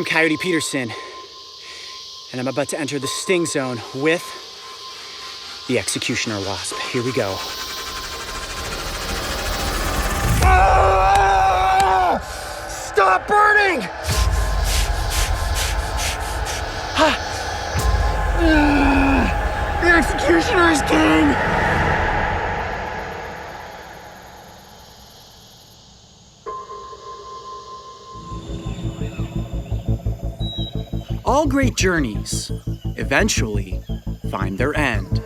I'm Coyote Peterson, and I'm about to enter the sting zone with the Executioner Wasp. Here we go. Ah! Stop burning! The Executioner is king! All great journeys eventually find their end.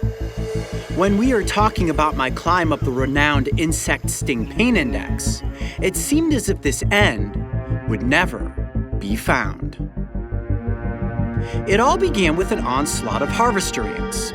When we are talking about my climb up the renowned Insect Sting Pain Index, it seemed as if this end would never be found. It all began with an onslaught of harvester ants.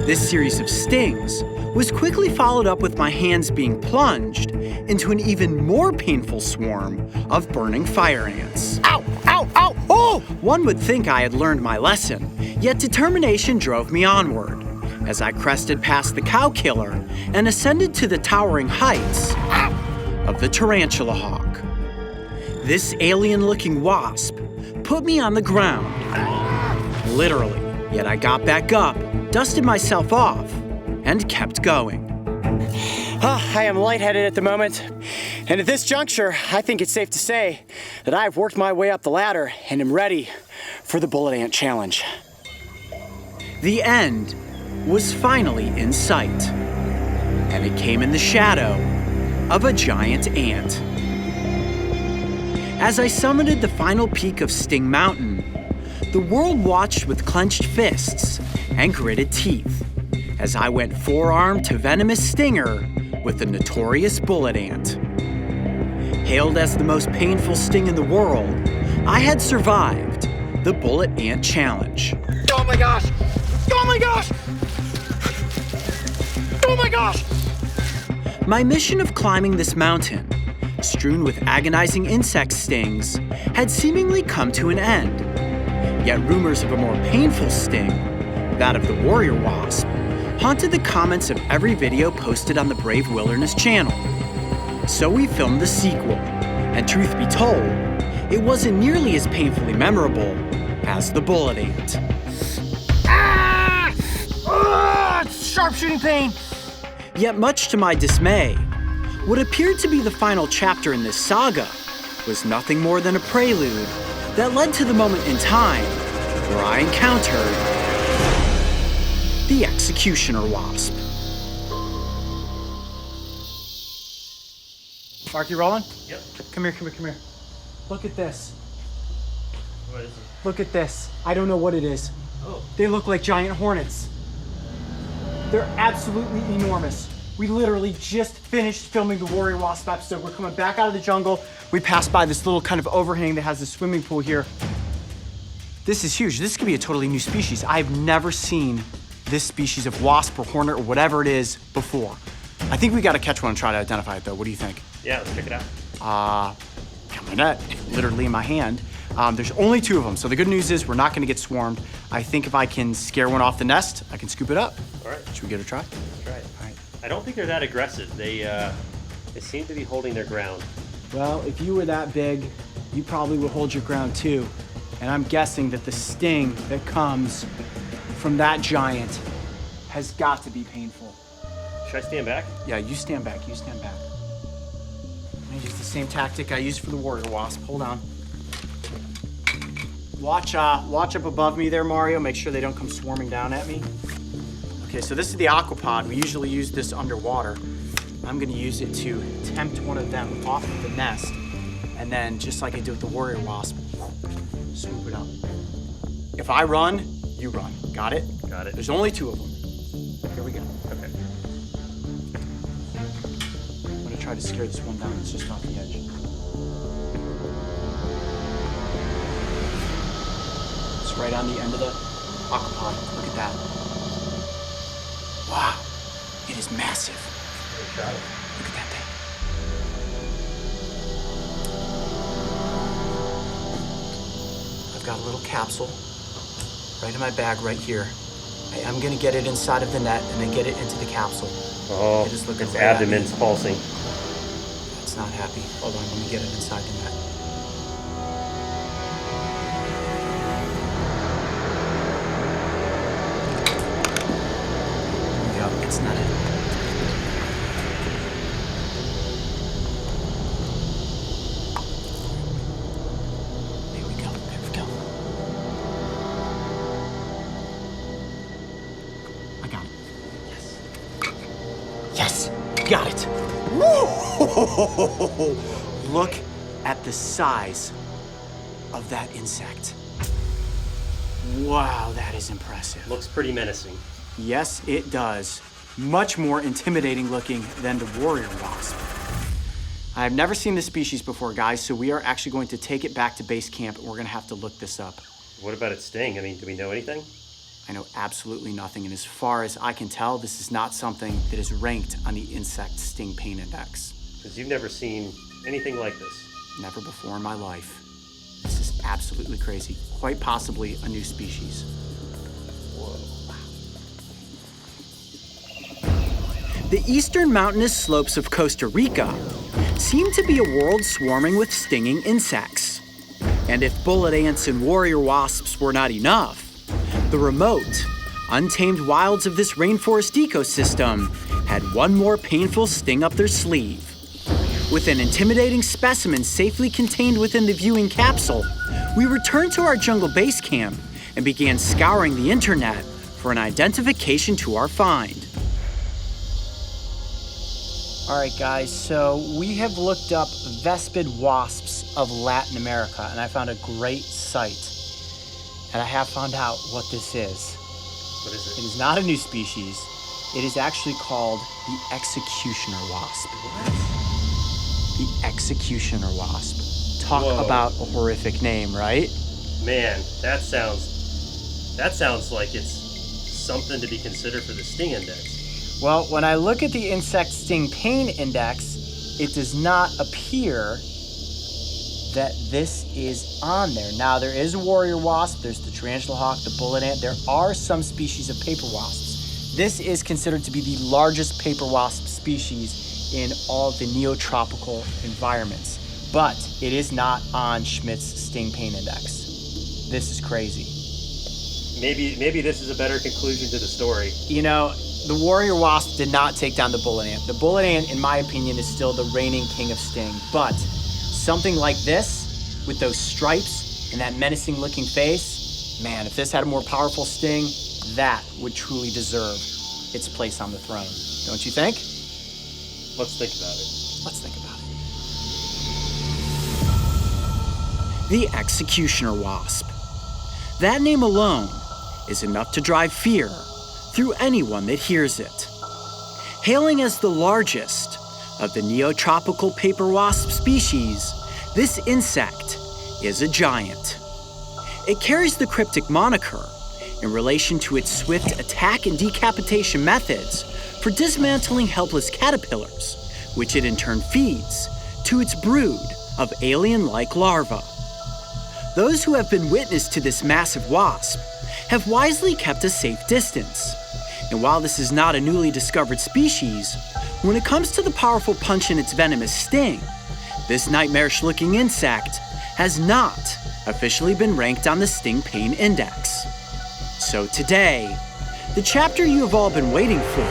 This series of stings was quickly followed up with my hands being plunged into an even more painful swarm of burning fire ants. Ow! Ow! Ow! Oh! One would think I had learned my lesson, yet determination drove me onward as I crested past the cow killer and ascended to the towering heights of the tarantula hawk. This alien-looking wasp put me on the ground, literally, yet I got back up, dusted myself off, and kept going. I am lightheaded at the moment, and at this juncture, I think it's safe to say that I've worked my way up the ladder and am ready for the bullet ant challenge. The end was finally in sight, and it came in the shadow of a giant ant. As I summited the final peak of Sting Mountain, the world watched with clenched fists and gritted teeth as I went forearm to venomous stinger with the notorious bullet ant. Hailed as the most painful sting in the world, I had survived the bullet ant challenge. Oh my gosh! Oh my gosh! Oh my gosh! My mission of climbing this mountain, strewn with agonizing insect stings, had seemingly come to an end. Yet rumors of a more painful sting, that of the warrior wasp, haunted the comments of every video posted on the Brave Wilderness channel. So we filmed the sequel, and truth be told, it wasn't nearly as painfully memorable as the bullet ant. Ah! Ah! Sharpshooting pain! Yet much to my dismay, what appeared to be the final chapter in this saga was nothing more than a prelude that led to the moment in time where I encountered the Executioner Wasp. Mark, you rolling? Yep. Come here. Look at this. What is it? Look at this. I don't know what it is. Oh. They look like giant hornets. They're absolutely enormous. We literally just finished filming the Warrior Wasp episode. We're coming back out of the jungle. We passed by this little kind of overhang that has a swimming pool here. This is huge. This could be a totally new species. I've never seen this species of wasp or hornet or whatever it is before. I think we gotta catch one and try to identify it though. What do you think? Yeah, let's check it out. Got my net, literally in my hand. There's only 2 of them, so the good news is we're not gonna get swarmed. I think if I can scare one off the nest, I can scoop it up. All right. Should we give it a try? Let's try it. All right. I don't think they're that aggressive. They seem to be holding their ground. Well, if you were that big, you probably would hold your ground too. And I'm guessing that the sting that comes from that giant has got to be painful. Should I stand back? Yeah, you stand back, I'm gonna use the same tactic I used for the warrior wasp. Hold on. Watch up above me there, Mario. Make sure they don't come swarming down at me. Okay, so this is the aquapod. We usually use this underwater. I'm gonna use it to tempt one of them off of the nest. And then, just like I did with the warrior wasp, swoop it up. If I run, you run. Got it? Got it. There's only 2 of them. Here we go. Okay. I'm gonna try to scare this one down. It's just off the edge. It's right on the end of the aquapod. Look at that. Wow, it is massive. Look at that thing. I've got a little capsule right in my bag right here. I am gonna get it inside of the net and then get it into the capsule. Oh, It is looking its right at abdomen's me. pulsing. It's not happy. Hold on, let me get it inside the net. Whoa! Look at the size of that insect. Wow, that is impressive. Looks pretty menacing. Yes, it does. Much more intimidating looking than the warrior wasp. I've never seen this species before, guys, so we are actually going to take it back to base camp and we're gonna have to look this up. What about its sting? I mean, do we know anything? I know absolutely nothing, and as far as I can tell, this is not something that is ranked on the insect sting pain index. Because you've never seen anything like this. Never before in my life. This is absolutely crazy. Quite possibly a new species. Whoa. The eastern mountainous slopes of Costa Rica seem to be a world swarming with stinging insects. And if bullet ants and warrior wasps were not enough, the remote, untamed wilds of this rainforest ecosystem had one more painful sting up their sleeve. With an intimidating specimen safely contained within the viewing capsule, we returned to our jungle base camp and began scouring the internet for an identification to our find. All right, guys, so we have looked up vespid wasps of Latin America, and I found a great site. And I have found out what this is. What is It it? is not a new species. It is actually called the Executioner Wasp. The Executioner Wasp. Talk Whoa. about a horrific name, right? Man, that sounds like it's something to be considered for the sting index. Well, when I look at the insect sting pain index, it does not appear that this is on there. Now, there is a warrior wasp, there's the tarantula hawk, the bullet ant. There are some species of paper wasps. This is considered to be the largest paper wasp species in all the neotropical environments, but it is not on Schmidt's sting pain index. This is crazy. Maybe this is a better conclusion to the story. You know, the warrior wasp did not take down the bullet ant. The bullet ant, in my opinion, is still the reigning king of sting, but something like this, with those stripes and that menacing looking face, man, if this had a more powerful sting, that would truly deserve its place on the throne. Don't you think? Let's think about it. Let's think about it. The Executioner Wasp. That name alone is enough to drive fear through anyone that hears it. Hailing as the largest of the neotropical paper wasp species, this insect is a giant. It carries the cryptic moniker in relation to its swift attack and decapitation methods for dismantling helpless caterpillars, which it in turn feeds to its brood of alien-like larvae. Those who have been witness to this massive wasp have wisely kept a safe distance. And while this is not a newly discovered species, when it comes to the powerful punch in its venomous sting, this nightmarish-looking insect has not officially been ranked on the Sting Pain Index. So today, the chapter you have all been waiting for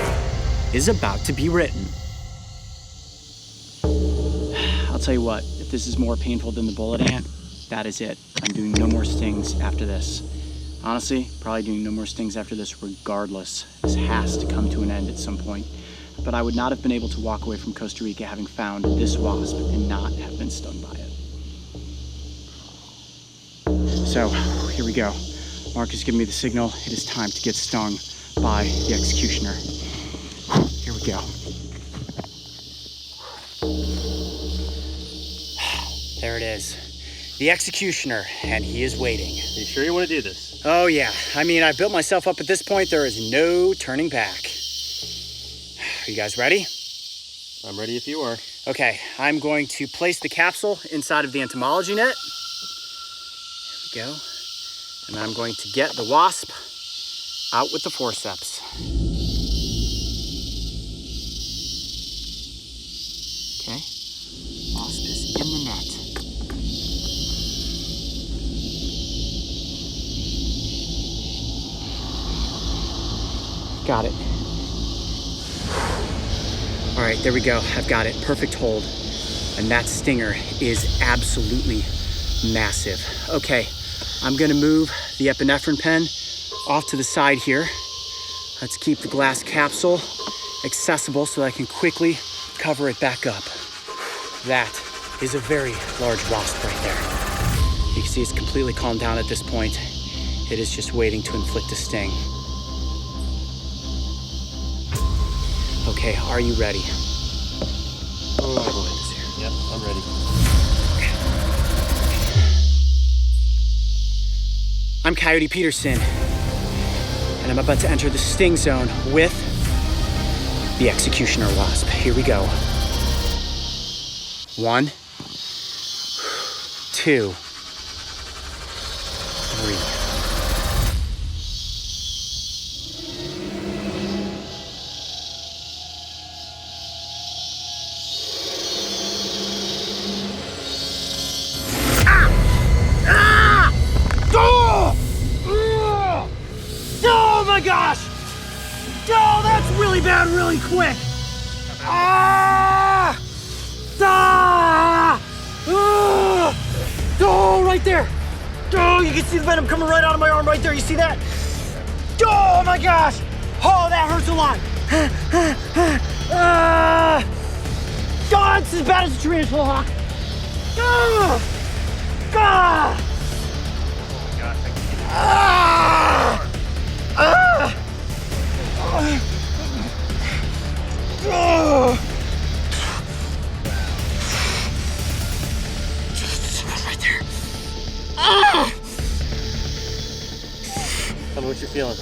is about to be written. I'll tell you what, if this is more painful than the bullet ant, that is it. I'm doing no more stings after this. Honestly, probably doing no more stings after this regardless. This has to come to an end at some point. But I would not have been able to walk away from Costa Rica having found this wasp and not have been stung by it. So, here we go. Mark has given me the signal. It is time to get stung by the Executioner. Here we go. There it is. The Executioner, and he is waiting. Are you sure you want to do this? Oh yeah, I mean, I built myself up at this point. There is no turning back. Are you guys ready? I'm ready if you are. Okay, I'm going to place the capsule inside of the entomology net. There we go. And I'm going to get the wasp out with the forceps. Okay, wasp is in the net. Got it. All right, there we go. I've got it. Perfect hold. And that stinger is absolutely massive. Okay, I'm gonna move the epinephrine pen off to the side here. Let's keep the glass capsule accessible so I can quickly cover it back up. That is a very large wasp right there. You can see it's completely calmed down at this point. It is just waiting to inflict a sting. Okay, are you ready? Oh boy. Yep, I'm ready. I'm Coyote Peterson, and I'm about to enter the sting zone with the Executioner Wasp. Here we go. 1, 2, 3. Oh my gosh! Oh, that's really bad, really quick! Ah! Ah! Ah! Oh, right there! Oh, you can see the venom coming right out of my arm right there. You see that? Oh my gosh! Oh, that hurts a lot. Ah! God, it's as bad as a tarantula hawk. Ah! Ah! Ah! Ah! Oh! Right there. Ah! Tell me what you're feeling.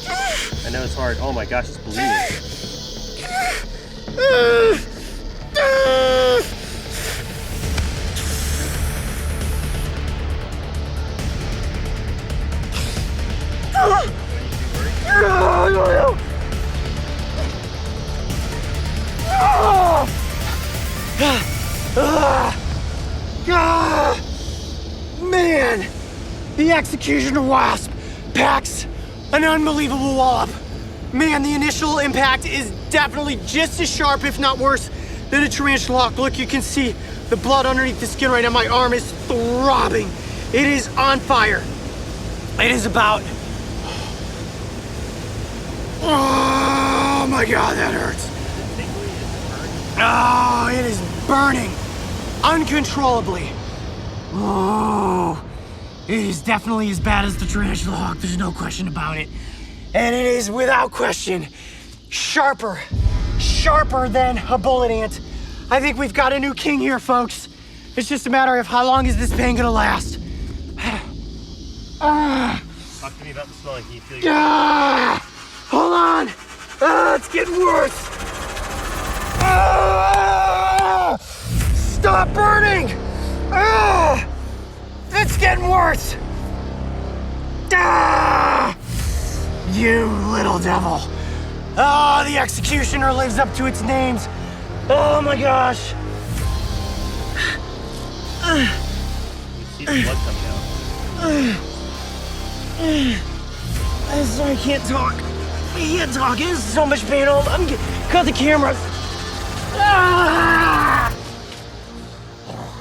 I know it's hard. Oh my gosh, it's bleeding. Man, the Executioner Wasp packs an unbelievable wallop. Man, the initial impact is definitely just as sharp, if not worse, than a tarantula hawk. Look, you can see the blood underneath the skin right now. My arm is throbbing. It is on fire. It is about... Oh my God, that hurts. Oh, it is burning uncontrollably. Oh, it is definitely as bad as the tarantula hawk. There's no question about it. And it is, without question, sharper than a bullet ant. I think we've got a new king here, folks. It's just a matter of how long is this pain gonna last. Talk to me about the swelling. Can you feel your... Hold on. It's getting worse. Stop burning. It's getting worse. You little devil. Oh, the Executioner lives up to its names. Oh my gosh. You see the blood coming out. I'm sorry, I can't talk. I can't talk. It is so much pain. I'm cut the camera.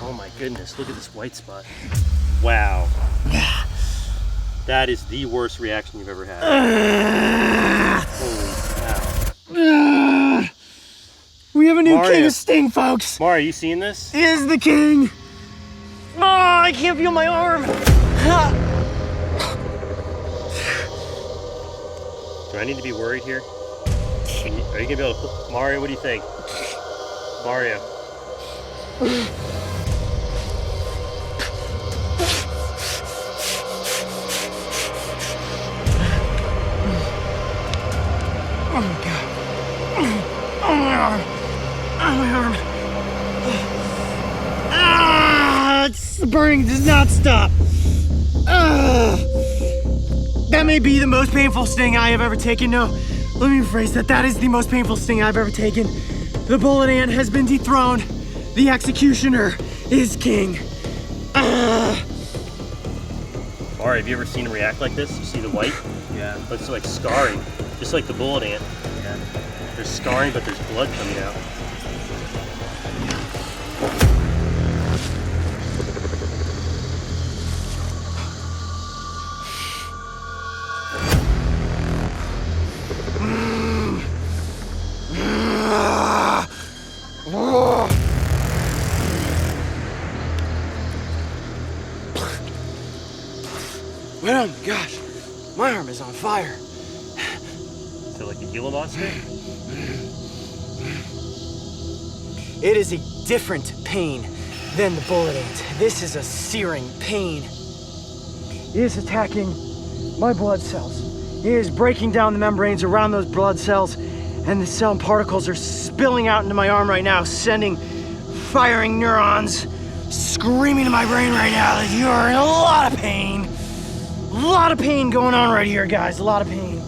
Oh my goodness, look at this white spot. Wow. That is the worst reaction you've ever had. Holy cow. We have a new Mario. king of Sting, folks. Mara, are you seeing this? He is the king. Oh, I can't feel my arm. Do I need to be worried here? Are you gonna be able to pull... Mario, what do you think? Mario. Oh my God. Oh my arm. Oh my arm. The burning does not stop. That may be the most painful sting I have ever taken. No, let me rephrase that. That is the most painful sting I've ever taken. The bullet ant has been dethroned. The Executioner is king. Mario, have you ever seen him react like this? You see the white? Yeah. Looks like scarring, just like the bullet ant. Yeah. There's scarring, but there's blood coming out. Oh my gosh, my arm is on fire. Is it like a Gila monster? It is a different pain than the bullet ant. This is a searing pain. It is attacking my blood cells. It is breaking down the membranes around those blood cells, and the cell particles are spilling out into my arm right now, sending firing neurons screaming in my brain right now that you are in a lot of pain. A lot of pain going on right here, guys. A lot of pain.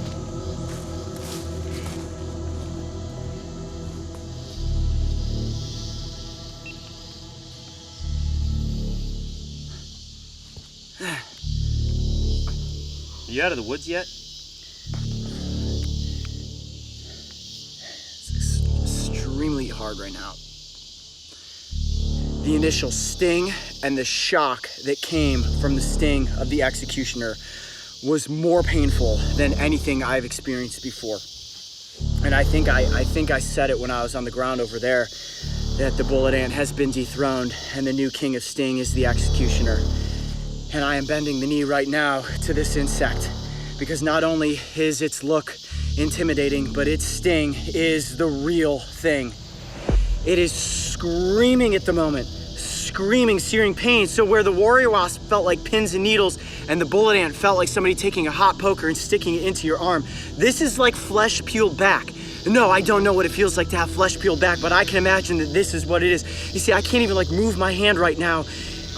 Are you out of the woods yet? It's extremely hard right now. The initial sting and the shock that came from the sting of the Executioner was more painful than anything I've experienced before. And I think I said it when I was on the ground over there, that the bullet ant has been dethroned and the new king of sting is the Executioner. And I am bending the knee right now to this insect because not only is its look intimidating, but its sting is the real thing. It is screaming at the moment, screaming, searing pain. So where the warrior wasp felt like pins and needles and the bullet ant felt like somebody taking a hot poker and sticking it into your arm, this is like flesh peeled back. No, I don't know what it feels like to have flesh peeled back, but I can imagine that this is what it is. You see, I can't even like move my hand right now.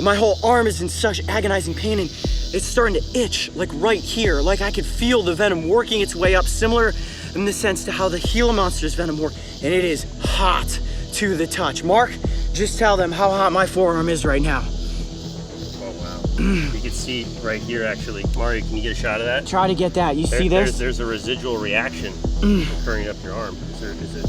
My whole arm is in such agonizing pain, and it's starting to itch, like right here. Like I could feel the venom working its way up, similar in the sense to how the Gila monster's venom worked, and it is hot to the touch. Mark, just tell them how hot my forearm is right now. Oh, wow. You can see right here, actually. Mario, can you get a shot of that? Try to get that. You see this? There's a residual reaction occurring up your arm. Is it?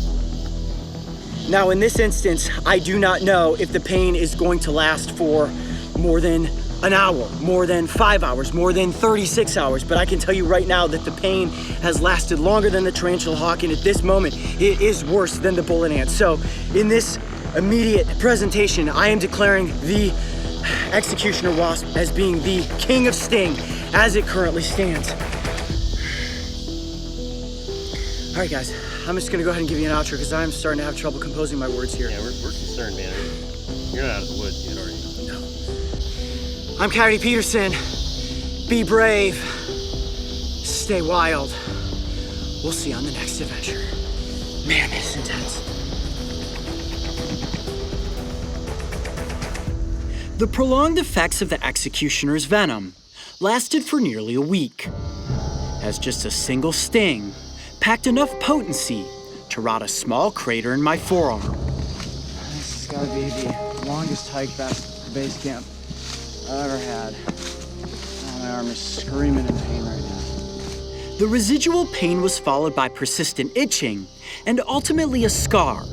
Now, in this instance, I do not know if the pain is going to last for more than an hour, more than 5 hours, more than 36 hours, but I can tell you right now that the pain has lasted longer than the tarantula hawk, and at this moment, it is worse than the bullet ant. So, in this immediate presentation, I am declaring the Executioner Wasp as being the king of sting as it currently stands. All right, guys, I'm just gonna go ahead and give you an outro because I'm starting to have trouble composing my words here. Yeah, we're concerned, man. You're not out of the woods yet, are you? No. I'm Coyote Peterson. Be brave. Stay wild. We'll see you on the next adventure. Man, this is intense. The prolonged effects of the Executioner's venom lasted for nearly a week, as just a single sting packed enough potency to rot a small crater in my forearm. This has got to be the longest hike back to base camp I've ever had. Oh, my arm is screaming in pain right now. The residual pain was followed by persistent itching and ultimately a scar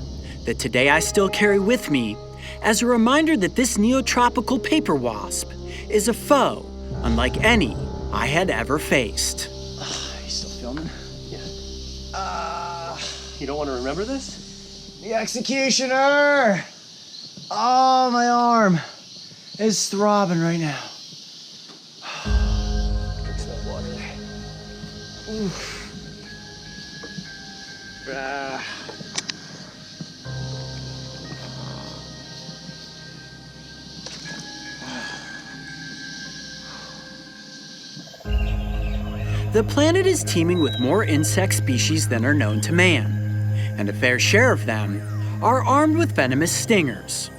that today I still carry with me as a reminder that this neotropical paper wasp is a foe unlike any I had ever faced. You still filming? Yeah. You don't want to remember this? The Executioner! Oh, my arm is throbbing right now. Drink some water there. Oof. The planet is teeming with more insect species than are known to man, and a fair share of them are armed with venomous stingers.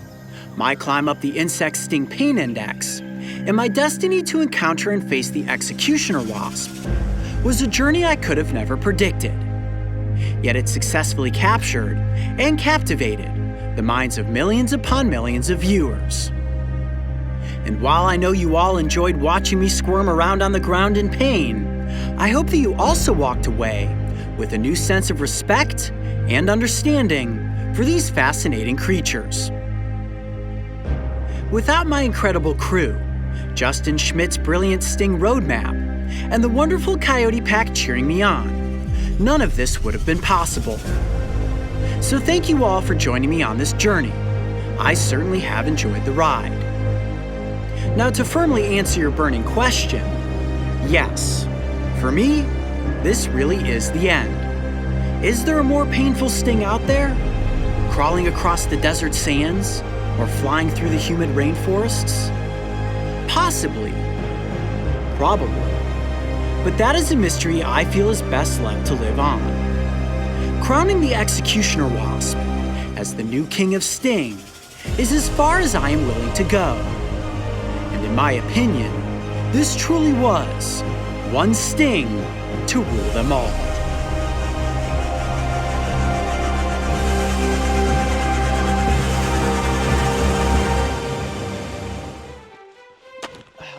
My climb up the insect sting pain index and my destiny to encounter and face the Executioner Wasp was a journey I could have never predicted. Yet it successfully captured and captivated the minds of millions upon millions of viewers. And while I know you all enjoyed watching me squirm around on the ground in pain, I hope that you also walked away with a new sense of respect and understanding for these fascinating creatures. Without my incredible crew, Justin Schmidt's brilliant Sting roadmap, and the wonderful Coyote Pack cheering me on, none of this would have been possible. So thank you all for joining me on this journey. I certainly have enjoyed the ride. Now, to firmly answer your burning question, Yes, for me, this really is the end. Is there a more painful sting out there? Crawling across the desert sands or flying through the humid rainforests? Possibly. Probably. But that is a mystery I feel is best left to live on. Crowning the Executioner Wasp as the new king of sting is as far as I am willing to go. And in my opinion, this truly was one sting to rule them all.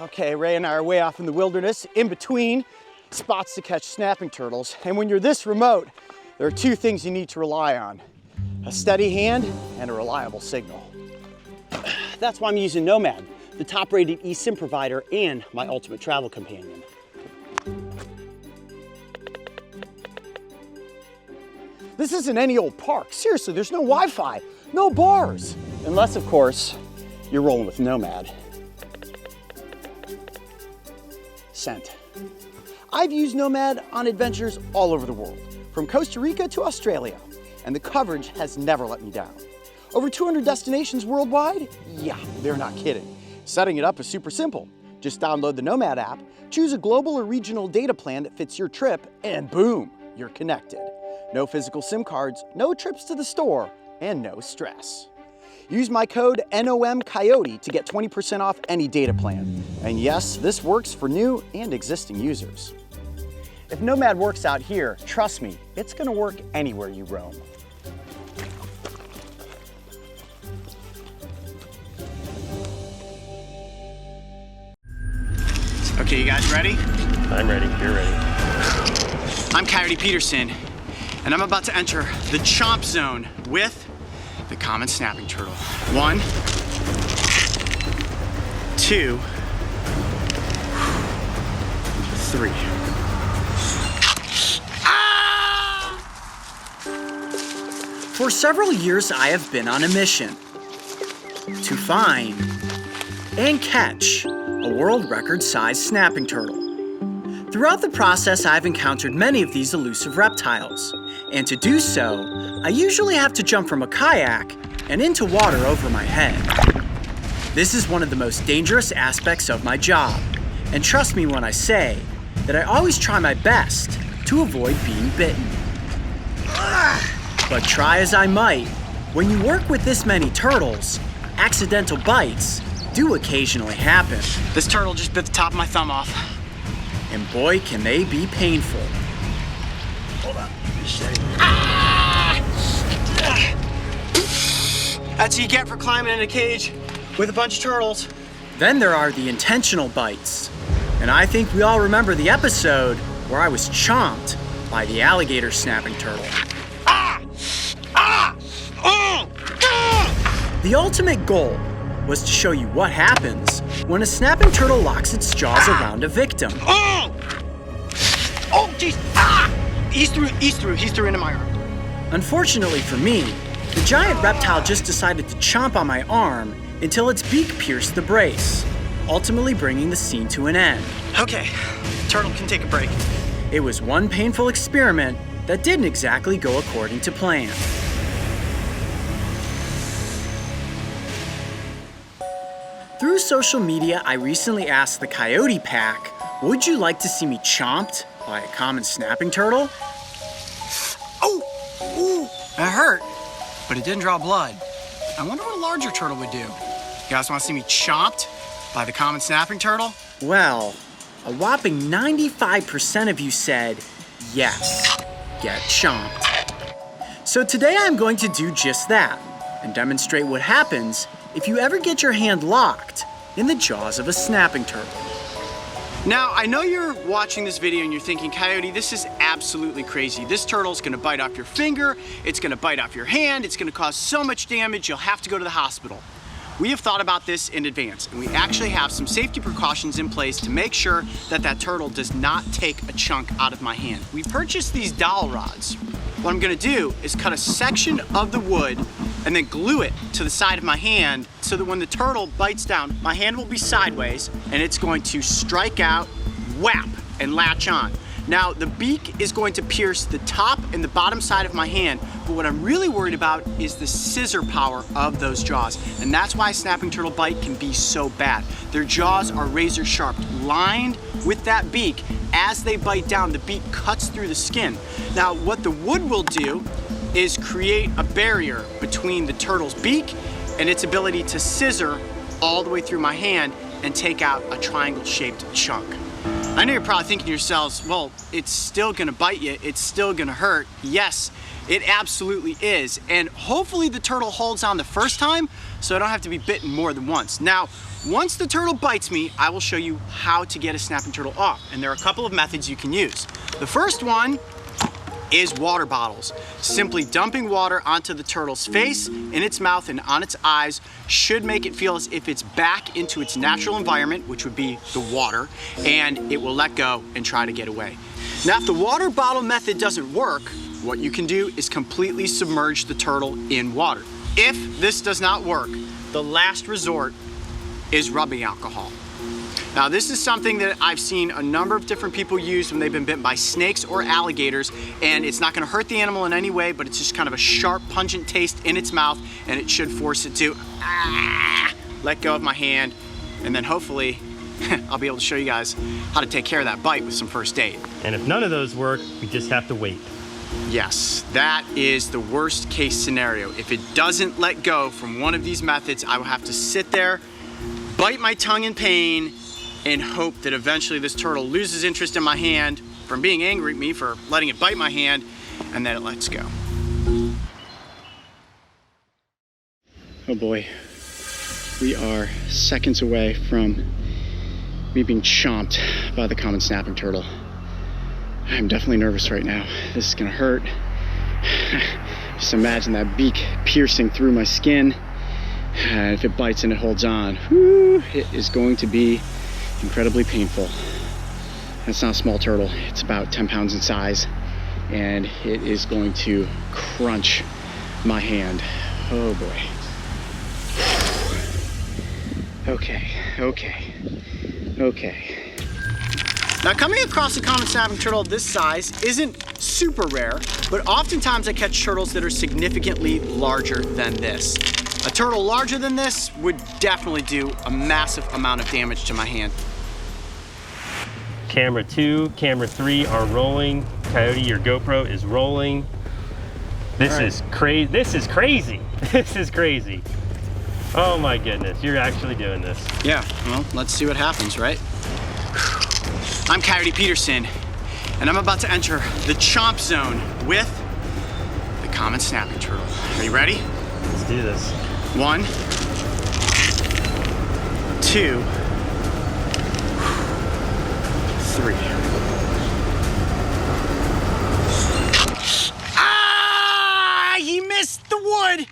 Okay, Ray and I are way off in the wilderness, in between spots to catch snapping turtles. And when you're this remote, there are two things you need to rely on: a steady hand and a reliable signal. That's why I'm using Nomad, the top-rated eSIM provider and my ultimate travel companion. This isn't any old park. Seriously, there's no Wi-Fi, no bars. Unless, of course, you're rolling with Nomad. Sent. I've used Nomad on adventures all over the world, from Costa Rica to Australia, and the coverage has never let me down. Over 200 destinations worldwide? Yeah, they're not kidding. Setting it up is super simple. Just download the Nomad app, choose a global or regional data plan that fits your trip, and boom, you're connected. No physical SIM cards, no trips to the store, and no stress. Use my code NOMCOYOTE to get 20% off any data plan. And yes, this works for new and existing users. If Nomad works out here, trust me, it's gonna work anywhere you roam. Okay, you guys ready? I'm ready. You're ready. I'm Coyote Peterson, and I'm about to enter the chomp zone with the common snapping turtle. 1, 2, 3. Ah! For several years, I have been on a mission to find and catch a world record-sized snapping turtle. Throughout the process, I've encountered many of these elusive reptiles, and to do so, I usually have to jump from a kayak and into water over my head. This is one of the most dangerous aspects of my job, and trust me when I say that I always try my best to avoid being bitten. But try as I might, when you work with this many turtles, accidental bites do occasionally happen. This turtle just bit the top of my thumb off. And boy, can they be painful. Hold on. That's what you get for climbing in a cage with a bunch of turtles. Then there are the intentional bites. And I think we all remember the episode where I was chomped by the alligator snapping turtle. The ultimate goal was to show you what happens when a snapping turtle locks its jaws around a victim. Oh, jeez! He's through into my arm. Unfortunately for me, the giant reptile just decided to chomp on my arm until its beak pierced the brace, ultimately bringing the scene to an end. Okay, turtle can take a break. It was one painful experiment that didn't exactly go according to plan. Through social media, I recently asked the Coyote Pack, would you like to see me chomped by a common snapping turtle? Oh, ooh, that hurt, but it didn't draw blood. I wonder what a larger turtle would do. You guys want to see me chomped by the common snapping turtle? Well, a whopping 95% of you said, yes, get chomped. So today I'm going to do just that and demonstrate what happens if you ever get your hand locked in the jaws of a snapping turtle. Now, I know you're watching this video and you're thinking, Coyote, this is absolutely crazy. This turtle's gonna bite off your finger, it's gonna bite off your hand, it's gonna cause so much damage, you'll have to go to the hospital. We have thought about this in advance, and we actually have some safety precautions in place to make sure that that turtle does not take a chunk out of my hand. We purchased these dowel rods. What I'm gonna do is cut a section of the wood and then glue it to the side of my hand so that when the turtle bites down, my hand will be sideways and it's going to strike out whap, and latch on. Now, the beak is going to pierce the top and the bottom side of my hand, but what I'm really worried about is the scissor power of those jaws, and that's why a snapping turtle bite can be so bad. Their jaws are razor sharp, lined with that beak. As they bite down, the beak cuts through the skin. Now, what the wood will do is create a barrier between the turtle's beak and its ability to scissor all the way through my hand and take out a triangle-shaped chunk. I know you're probably thinking to yourselves, well, it's still gonna bite you, it's still gonna hurt. Yes, it absolutely is. And hopefully the turtle holds on the first time so I don't have to be bitten more than once. Now, once the turtle bites me, I will show you how to get a snapping turtle off. And there are a couple of methods you can use. The first one is water bottles. Simply dumping water onto the turtle's face, in its mouth, and on its eyes should make it feel as if it's back into its natural environment, which would be the water, and it will let go and try to get away. Now, if the water bottle method doesn't work, what you can do is completely submerge the turtle in water. If this does not work, the last resort is rubbing alcohol. Now, this is something that I've seen a number of different people use when they've been bitten by snakes or alligators, and it's not gonna hurt the animal in any way, but it's just kind of a sharp, pungent taste in its mouth, and it should force it to let go of my hand, and then hopefully I'll be able to show you guys how to take care of that bite with some first aid. And if none of those work, we just have to wait. Yes, that is the worst case scenario. If it doesn't let go from one of these methods, I will have to sit there, bite my tongue in pain, and hope that eventually this turtle loses interest in my hand from being angry at me for letting it bite my hand, and then it lets go. Oh boy, we are seconds away from me being chomped by the common snapping turtle. I'm definitely nervous right now. This is gonna hurt. Just imagine that beak piercing through my skin, and if it bites and it holds on, whew, it is going to be incredibly painful. That's not a small turtle. It's about 10 pounds in size, and it is going to crunch my hand. Oh boy. Okay. Now, coming across a common snapping turtle this size isn't super rare, but oftentimes I catch turtles that are significantly larger than this. A turtle larger than this would definitely do a massive amount of damage to my hand. Camera 2, camera 3 are rolling. Coyote, your GoPro is rolling. This is crazy. This is crazy. This is crazy. Oh my goodness, you're actually doing this. Yeah, well, let's see what happens, right? I'm Coyote Peterson, and I'm about to enter the chomp zone with the common snapping turtle. Are you ready? Let's do this. 1, 2, 3. Ah! He missed the wood!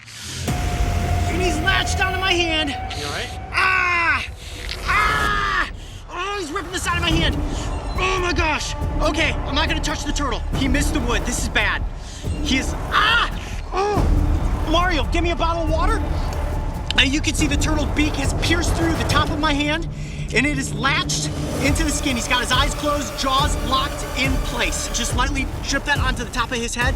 And he's latched onto my hand. You alright? Ah! Ah! Oh, he's ripping the side of my hand. Oh my gosh. Okay, I'm not gonna touch the turtle. He missed the wood. This is bad. He is, oh! Mario, give me a bottle of water. You can see the turtle's beak has pierced through the top of my hand, and it is latched into the skin. He's got his eyes closed, jaws locked in place. Just lightly strip that onto the top of his head.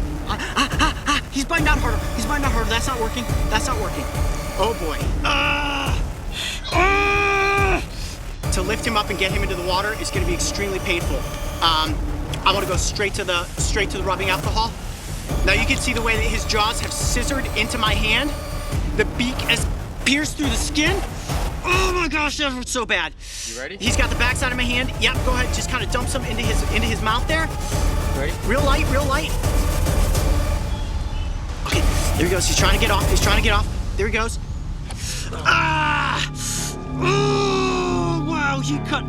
He's biting out harder. He's biting out harder. That's not working. That's not working. Oh boy. To lift him up and get him into the water is going to be extremely painful. I want to go straight to the rubbing alcohol. Now you can see the way that his jaws have scissored into my hand. The beak has pierced through the skin. Oh my gosh, that hurts so bad. You ready? He's got the backside of my hand. Yep, go ahead. Just kind of dump some into his mouth there. Ready? Real light, real light. Okay, there he goes. He's trying to get off. He's trying to get off. There he goes. Oh, wow, he cut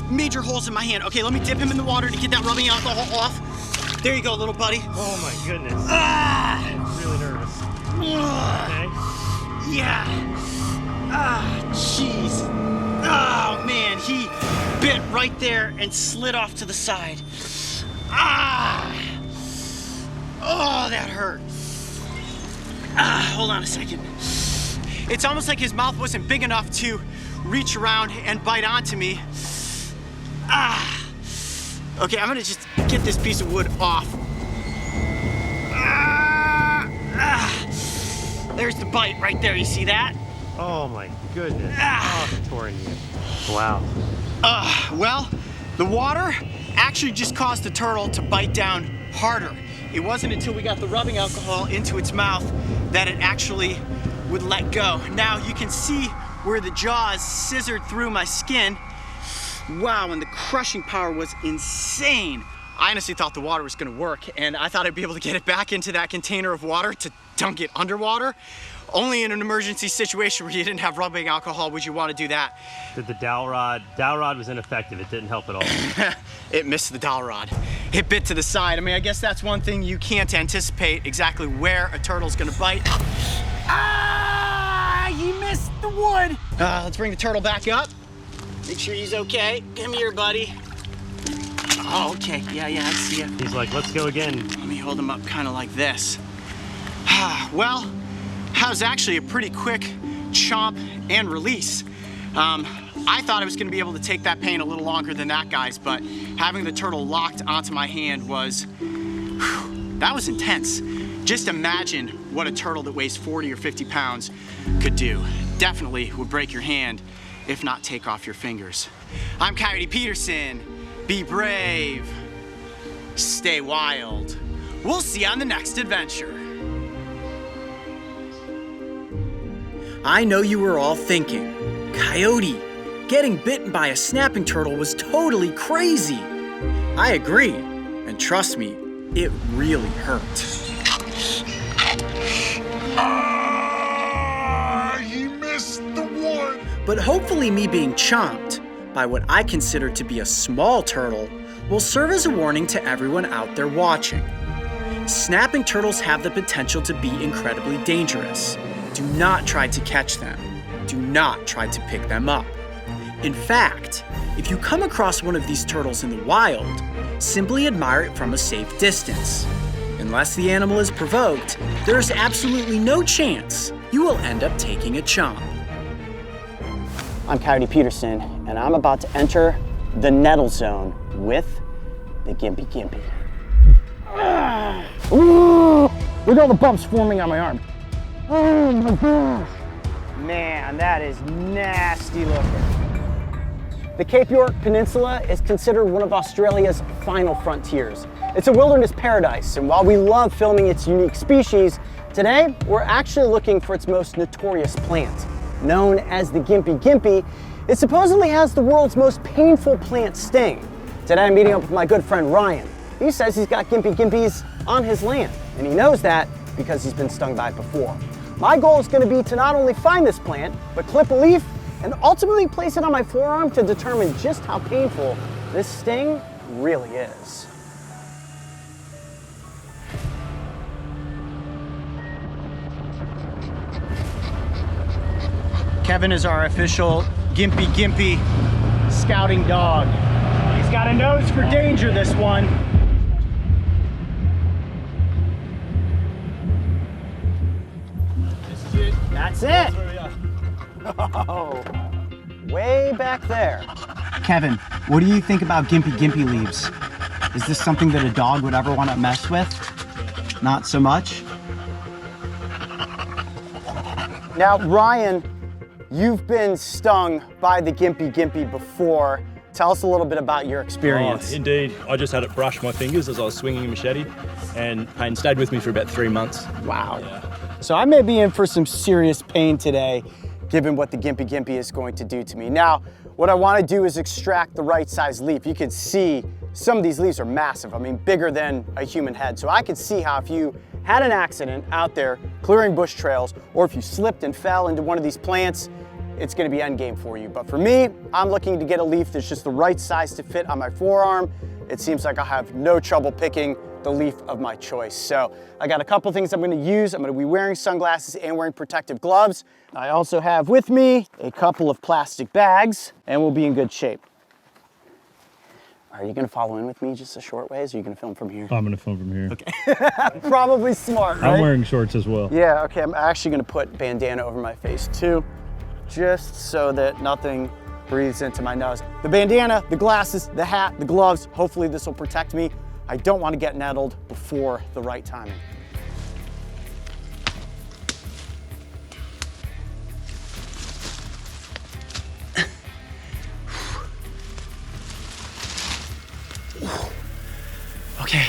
major holes in my hand. Okay, let me dip him in the water to get that rubbing alcohol off. There you go, little buddy. Oh my goodness. I'm really nervous. Okay. Yeah. Jeez. Oh man, he bit right there and slid off to the side. Oh, that hurt. Hold on a second. It's almost like his mouth wasn't big enough to reach around and bite onto me. Okay, I'm gonna just get this piece of wood off. There's the bite right there, you see that? Oh my goodness. Oh, it's torn you. Wow. Well, the water actually just caused the turtle to bite down harder. It wasn't until we got the rubbing alcohol into its mouth that it actually would let go. Now you can see where the jaws scissored through my skin. Wow, and the crushing power was insane. I honestly thought the water was gonna work, and I thought I'd be able to get it back into that container of water to dunk it underwater. Only in an emergency situation where you didn't have rubbing alcohol would you want to do that. Did the dowel rod was ineffective. It didn't help at all. It missed the dowel rod. It bit to the side. I mean, I guess that's one thing you can't anticipate exactly where a turtle's gonna bite. Ah, he missed the wood. Let's bring the turtle back up. Make sure he's okay. Come here, buddy. Oh, okay, yeah, I see ya. He's like, let's go again. Let me hold him up kind of like this. Well, that was actually a pretty quick chomp and release. I thought I was gonna be able to take that pain a little longer than that, guys, but having the turtle locked onto my hand was, that was intense. Just imagine what a turtle that weighs 40 or 50 pounds could do. Definitely would break your hand, if not take off your fingers. I'm Coyote Peterson. Be brave, stay wild. We'll see you on the next adventure. I know you were all thinking, Coyote, getting bitten by a snapping turtle was totally crazy. I agree, and trust me, it really hurt. He missed the one. But hopefully me being chomped by what I consider to be a small turtle will serve as a warning to everyone out there watching. Snapping turtles have the potential to be incredibly dangerous. Do not try to catch them. Do not try to pick them up. In fact, if you come across one of these turtles in the wild, simply admire it from a safe distance. Unless the animal is provoked, there is absolutely no chance you will end up taking a chomp. I'm Coyote Peterson, and I'm about to enter the nettle zone with the Gympie. Ooh, look at all the bumps forming on my arm. Oh my gosh. Man, that is nasty looking. The Cape York Peninsula is considered one of Australia's final frontiers. It's a wilderness paradise, and while we love filming its unique species, today we're actually looking for its most notorious plant. Known as the Gympie, it supposedly has the world's most painful plant sting. Today I'm meeting up with my good friend Ryan. He says he's got Gympies on his land, and he knows that because he's been stung by it before. My goal is going to be to not only find this plant, but clip a leaf and ultimately place it on my forearm to determine just how painful this sting really is. Kevin is our official Gympie scouting dog. He's got a nose for danger, this one. This is it. That's it. That's where we are. Oh, way back there. Kevin, what do you think about Gympie leaves? Is this something that a dog would ever want to mess with? Not so much? Now, Ryan, you've been stung by the Gympie before. Tell us a little bit about your experience. Oh, indeed. I just had it brush my fingers as I was swinging a machete, and pain stayed with me for about 3 months. Wow. Yeah. So I may be in for some serious pain today, given what the Gympie is going to do to me. Now, what I want to do is extract the right size leaf. You can see some of these leaves are massive. I mean, bigger than a human head. So I could see how if you had an accident out there clearing bush trails, or if you slipped and fell into one of these plants, it's going to be endgame for you. But for me, I'm looking to get a leaf that's just the right size to fit on my forearm. It seems like I'll have no trouble picking the leaf of my choice. So I got a couple things I'm going to use. I'm going to be wearing sunglasses and wearing protective gloves. I also have with me a couple of plastic bags, and we'll be in good shape. Are you going to follow in with me just a short ways, or are you going to film from here? I'm going to film from here. Okay. Probably smart, right? I'm wearing shorts as well. Yeah, okay, I'm actually going to put bandana over my face too, just so that nothing breathes into my nose. The bandana, the glasses, the hat, the gloves, hopefully this will protect me. I don't want to get nettled before the right timing. Okay,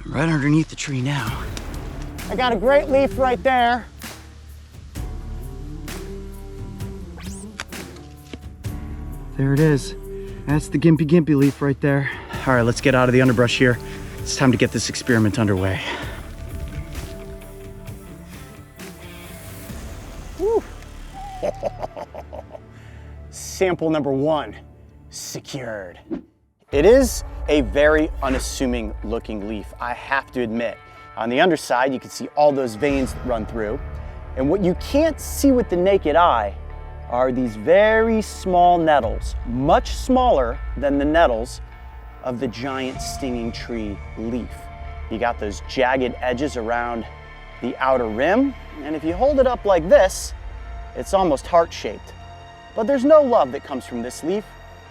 I'm right underneath the tree now. I got a great leaf right there. There it is. That's the Gympie leaf right there. All right, let's get out of the underbrush here. It's time to get this experiment underway. Woo. Sample number 1, secured. It is a very unassuming looking leaf, I have to admit. On the underside, you can see all those veins run through. And what you can't see with the naked eye are these very small nettles, much smaller than the nettles of the giant stinging tree leaf. You got those jagged edges around the outer rim, and if you hold it up like this, it's almost heart-shaped. But there's no love that comes from this leaf,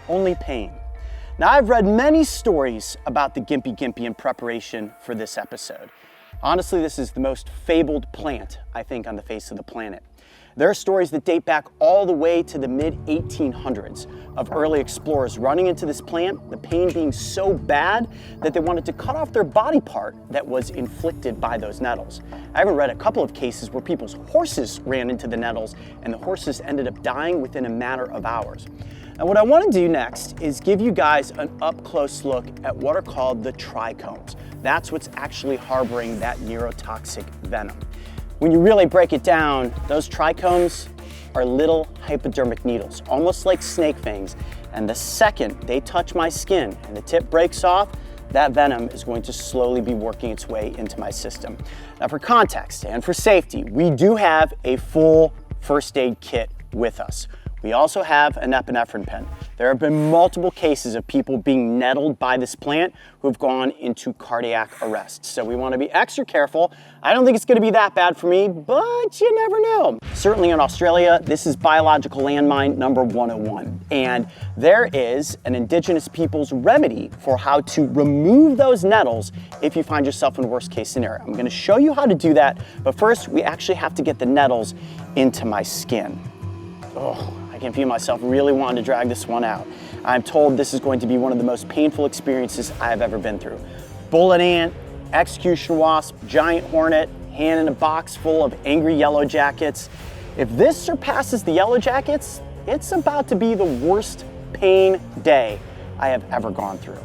only pain. Now, I've read many stories about the Gympie in preparation for this episode. Honestly, this is the most fabled plant, I think, on the face of the planet. There are stories that date back all the way to the mid-1800s of early explorers running into this plant, the pain being so bad that they wanted to cut off their body part that was inflicted by those nettles. I even read a couple of cases where people's horses ran into the nettles and the horses ended up dying within a matter of hours. And what I want to do next is give you guys an up-close look at what are called the trichomes. That's what's actually harboring that neurotoxic venom. When you really break it down, those trichomes are little hypodermic needles, almost like snake fangs. And the second they touch my skin and the tip breaks off, that venom is going to slowly be working its way into my system. Now, for context and for safety, we do have a full first aid kit with us. We also have an epinephrine pen. There have been multiple cases of people being nettled by this plant who have gone into cardiac arrest. So we want to be extra careful. I don't think it's going to be that bad for me, but you never know. Certainly in Australia, this is biological landmine number 101. And there is an indigenous people's remedy for how to remove those nettles if you find yourself in a worst case scenario. I'm going to show you how to do that, but first we actually have to get the nettles into my skin. Oh, I can feel myself really wanting to drag this one out. I'm told this is going to be one of the most painful experiences I've ever been through. Bullet ant, executioner wasp, giant hornet, hand in a box full of angry yellow jackets. If this surpasses the yellow jackets, it's about to be the worst pain day I have ever gone through.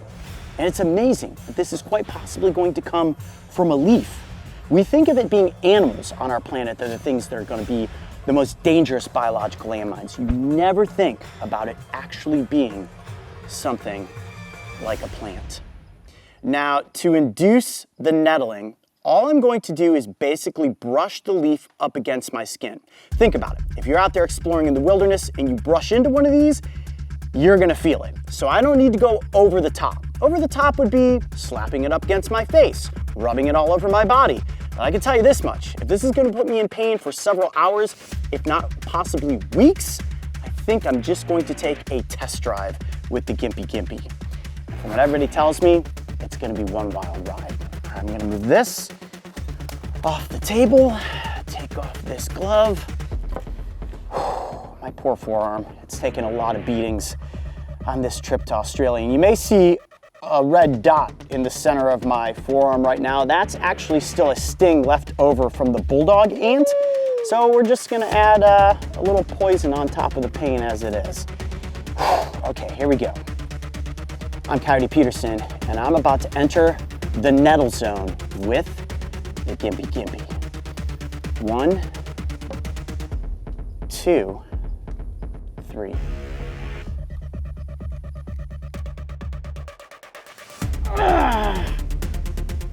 And it's amazing that this is quite possibly going to come from a leaf. We think of it being animals on our planet that are the things that are going to be the most dangerous biological landmines. You never think about it actually being something like a plant. Now, to induce the nettling, all I'm going to do is basically brush the leaf up against my skin. Think about it. If you're out there exploring in the wilderness and you brush into one of these, you're gonna feel it. So I don't need to go over the top. Over the top would be slapping it up against my face, rubbing it all over my body. But I can tell you this much, if this is gonna put me in pain for several hours, if not possibly weeks, I think I'm just going to take a test drive with the Gympie. From what everybody tells me, it's gonna be one wild ride. I'm gonna move this off the table, take off this glove. My poor forearm, it's taken a lot of beatings on this trip to Australia. And you may see a red dot in the center of my forearm right now. That's actually still a sting left over from the bulldog ant. So we're just gonna add a little poison on top of the pain as it is. Okay, here we go. I'm Coyote Peterson, and I'm about to enter the nettle zone with the Gympie. 1, 2, 3.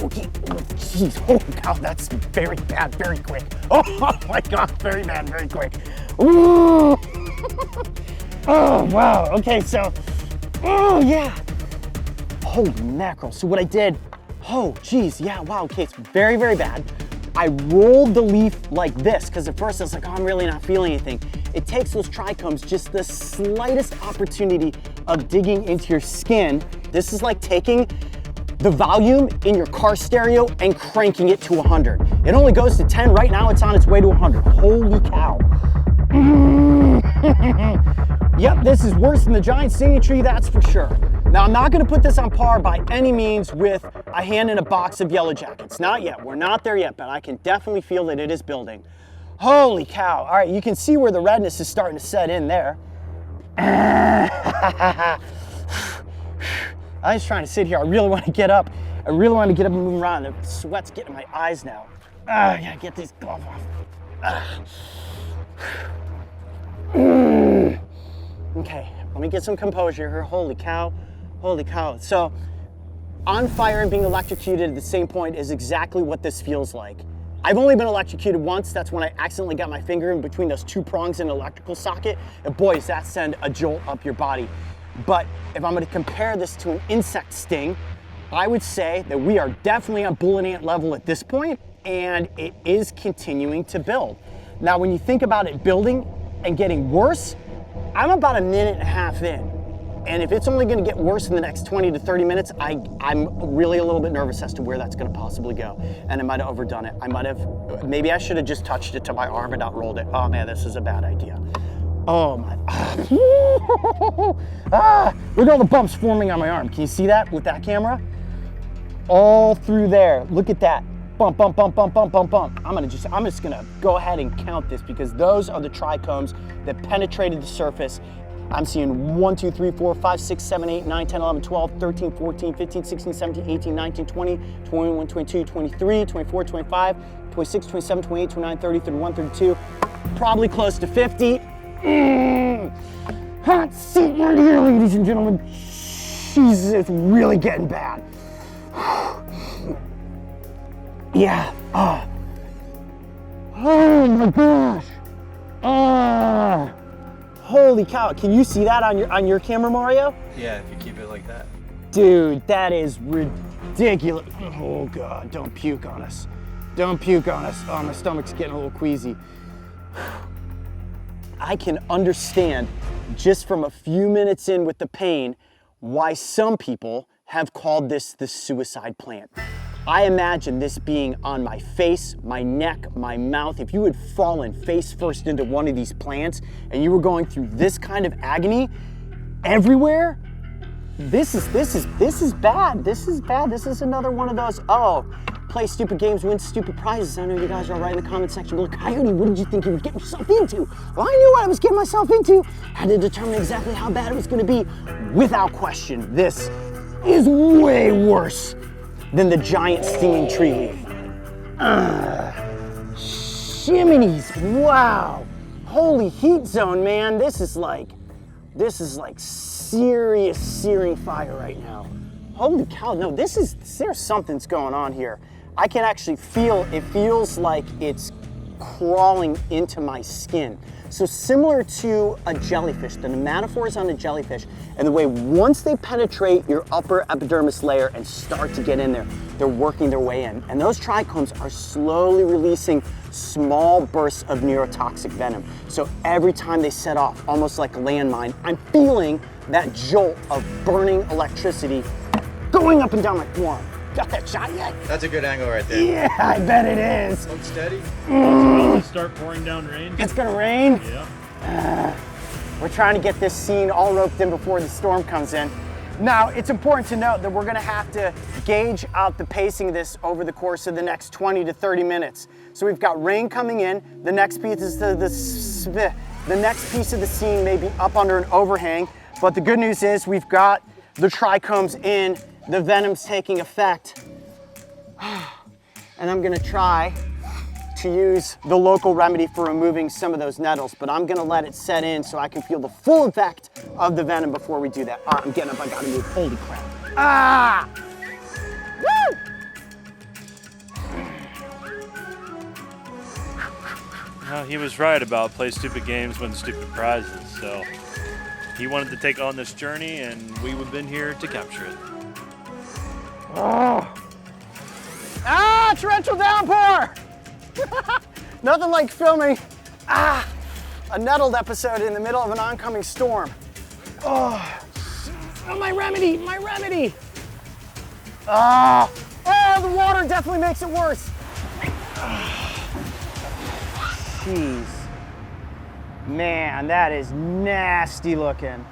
Okay, jeez, oh God, that's very bad, very quick. Oh my God, very bad, very quick. Ooh. Oh, wow, okay, so, oh yeah. Holy mackerel, so what I did, oh geez, yeah, wow, okay, it's very, very bad. I rolled the leaf like this, because at first I was like, oh, I'm really not feeling anything. it takes those trichomes just the slightest opportunity of digging into your skin. This is like taking the volume in your car stereo and cranking it to 100. It only goes to 10. Right now it's on its way to 100. Holy cow. Yep, this is worse than the giant stinging tree, that's for sure. Now, I'm not gonna put this on par by any means with a hand in a box of yellow jackets. Not yet, we're not there yet, but I can definitely feel that it is building. Holy cow. All right, you can see where the redness is starting to set in there. I was trying to sit here. I really want to get up. I really want to get up and move around. The sweat's getting in my eyes now. I gotta get these gloves off. Okay, let me get some composure here. Holy cow, holy cow. So, on fire and being electrocuted at the same point is exactly what this feels like. I've only been electrocuted once. That's when I accidentally got my finger in between those two prongs in an electrical socket. And boy, does that send a jolt up your body. But if I'm gonna compare this to an insect sting, I would say that we are definitely on bullet ant level at this point, and it is continuing to build. Now, when you think about it building and getting worse, I'm about a minute and a half in. And if it's only gonna get worse in the next 20 to 30 minutes, I'm really a little bit nervous as to where that's gonna possibly go. And I might have overdone it. Maybe I should have just touched it to my arm and not rolled it. Oh man, this is a bad idea. Oh my, look at all the bumps forming on my arm. Can you see that with that camera? All through there, look at that. Bump, bump, bump, bump, bump, bump, bump. I'm just gonna go ahead and count this because those are the trichomes that penetrated the surface. I'm seeing 1, 2, 3, 4, 5, 6, 7, 8, 9, 10, 11, 12, 13, 14, 15, 16, 17, 18, 19, 20, 21, 22, 23, 24, 25, 26, 27, 28, 29, 30, 31, 32, probably close to 50. Hot seat right here, ladies and gentlemen. Jesus, it's really getting bad. Yeah. Oh my gosh. Holy cow. Can you see that on your camera, Mario? Yeah, if you keep it like that. Dude, that is ridiculous. Oh God, don't puke on us. Don't puke on us. Oh, my stomach's getting a little queasy. I can understand, just from a few minutes in with the pain, why some people have called this the suicide plant. I imagine this being on my face, my neck, my mouth. If you had fallen face first into one of these plants and you were going through this kind of agony everywhere, this is bad. This is bad. This is another one of those, oh, play stupid games, win stupid prizes. I know you guys are all right in the comment section. Look, Coyote, what did you think you were getting yourself into? Well, I knew what I was getting myself into. Had to determine exactly how bad it was going to be. Without question, this is way worse than the giant stinging tree leaf. Shiminies, wow. Holy heat zone, man. This is like serious searing fire right now. Holy cow, no, there's something's going on here. I can actually feel, it feels like it's crawling into my skin. So similar to a jellyfish, the nematophores on a jellyfish, and the way once they penetrate your upper epidermis layer and start to get in there, they're working their way in. And those trichomes are slowly releasing small bursts of neurotoxic venom. So every time they set off, almost like a landmine, I'm feeling that jolt of burning electricity going up and down my forearm. Got that shot yet? That's a good angle right there. Yeah, I bet it is. Hold steady. Start pouring down rain. It's gonna rain? Yeah. We're trying to get this scene all roped in before the storm comes in. Now, it's important to note that we're gonna have to gauge out the pacing of this over the course of the next 20 to 30 minutes. So we've got rain coming in. The next piece is the next piece of the scene may be up under an overhang, but the good news is we've got the trichomes in, the venom's taking effect. And I'm gonna try to use the local remedy for removing some of those nettles, but I'm gonna let it set in so I can feel the full effect of the venom before we do that. All right, I'm getting up, I gotta move, holy crap. Ah! Woo! Well, he was right about play stupid games, win stupid prizes, so he wanted to take on this journey and we've been here to capture it. Oh. Ah, torrential downpour! Nothing like filming a nettled episode in the middle of an oncoming storm. Oh, my remedy, my remedy. Oh, the water definitely makes it worse. Jeez. Man, that is nasty looking.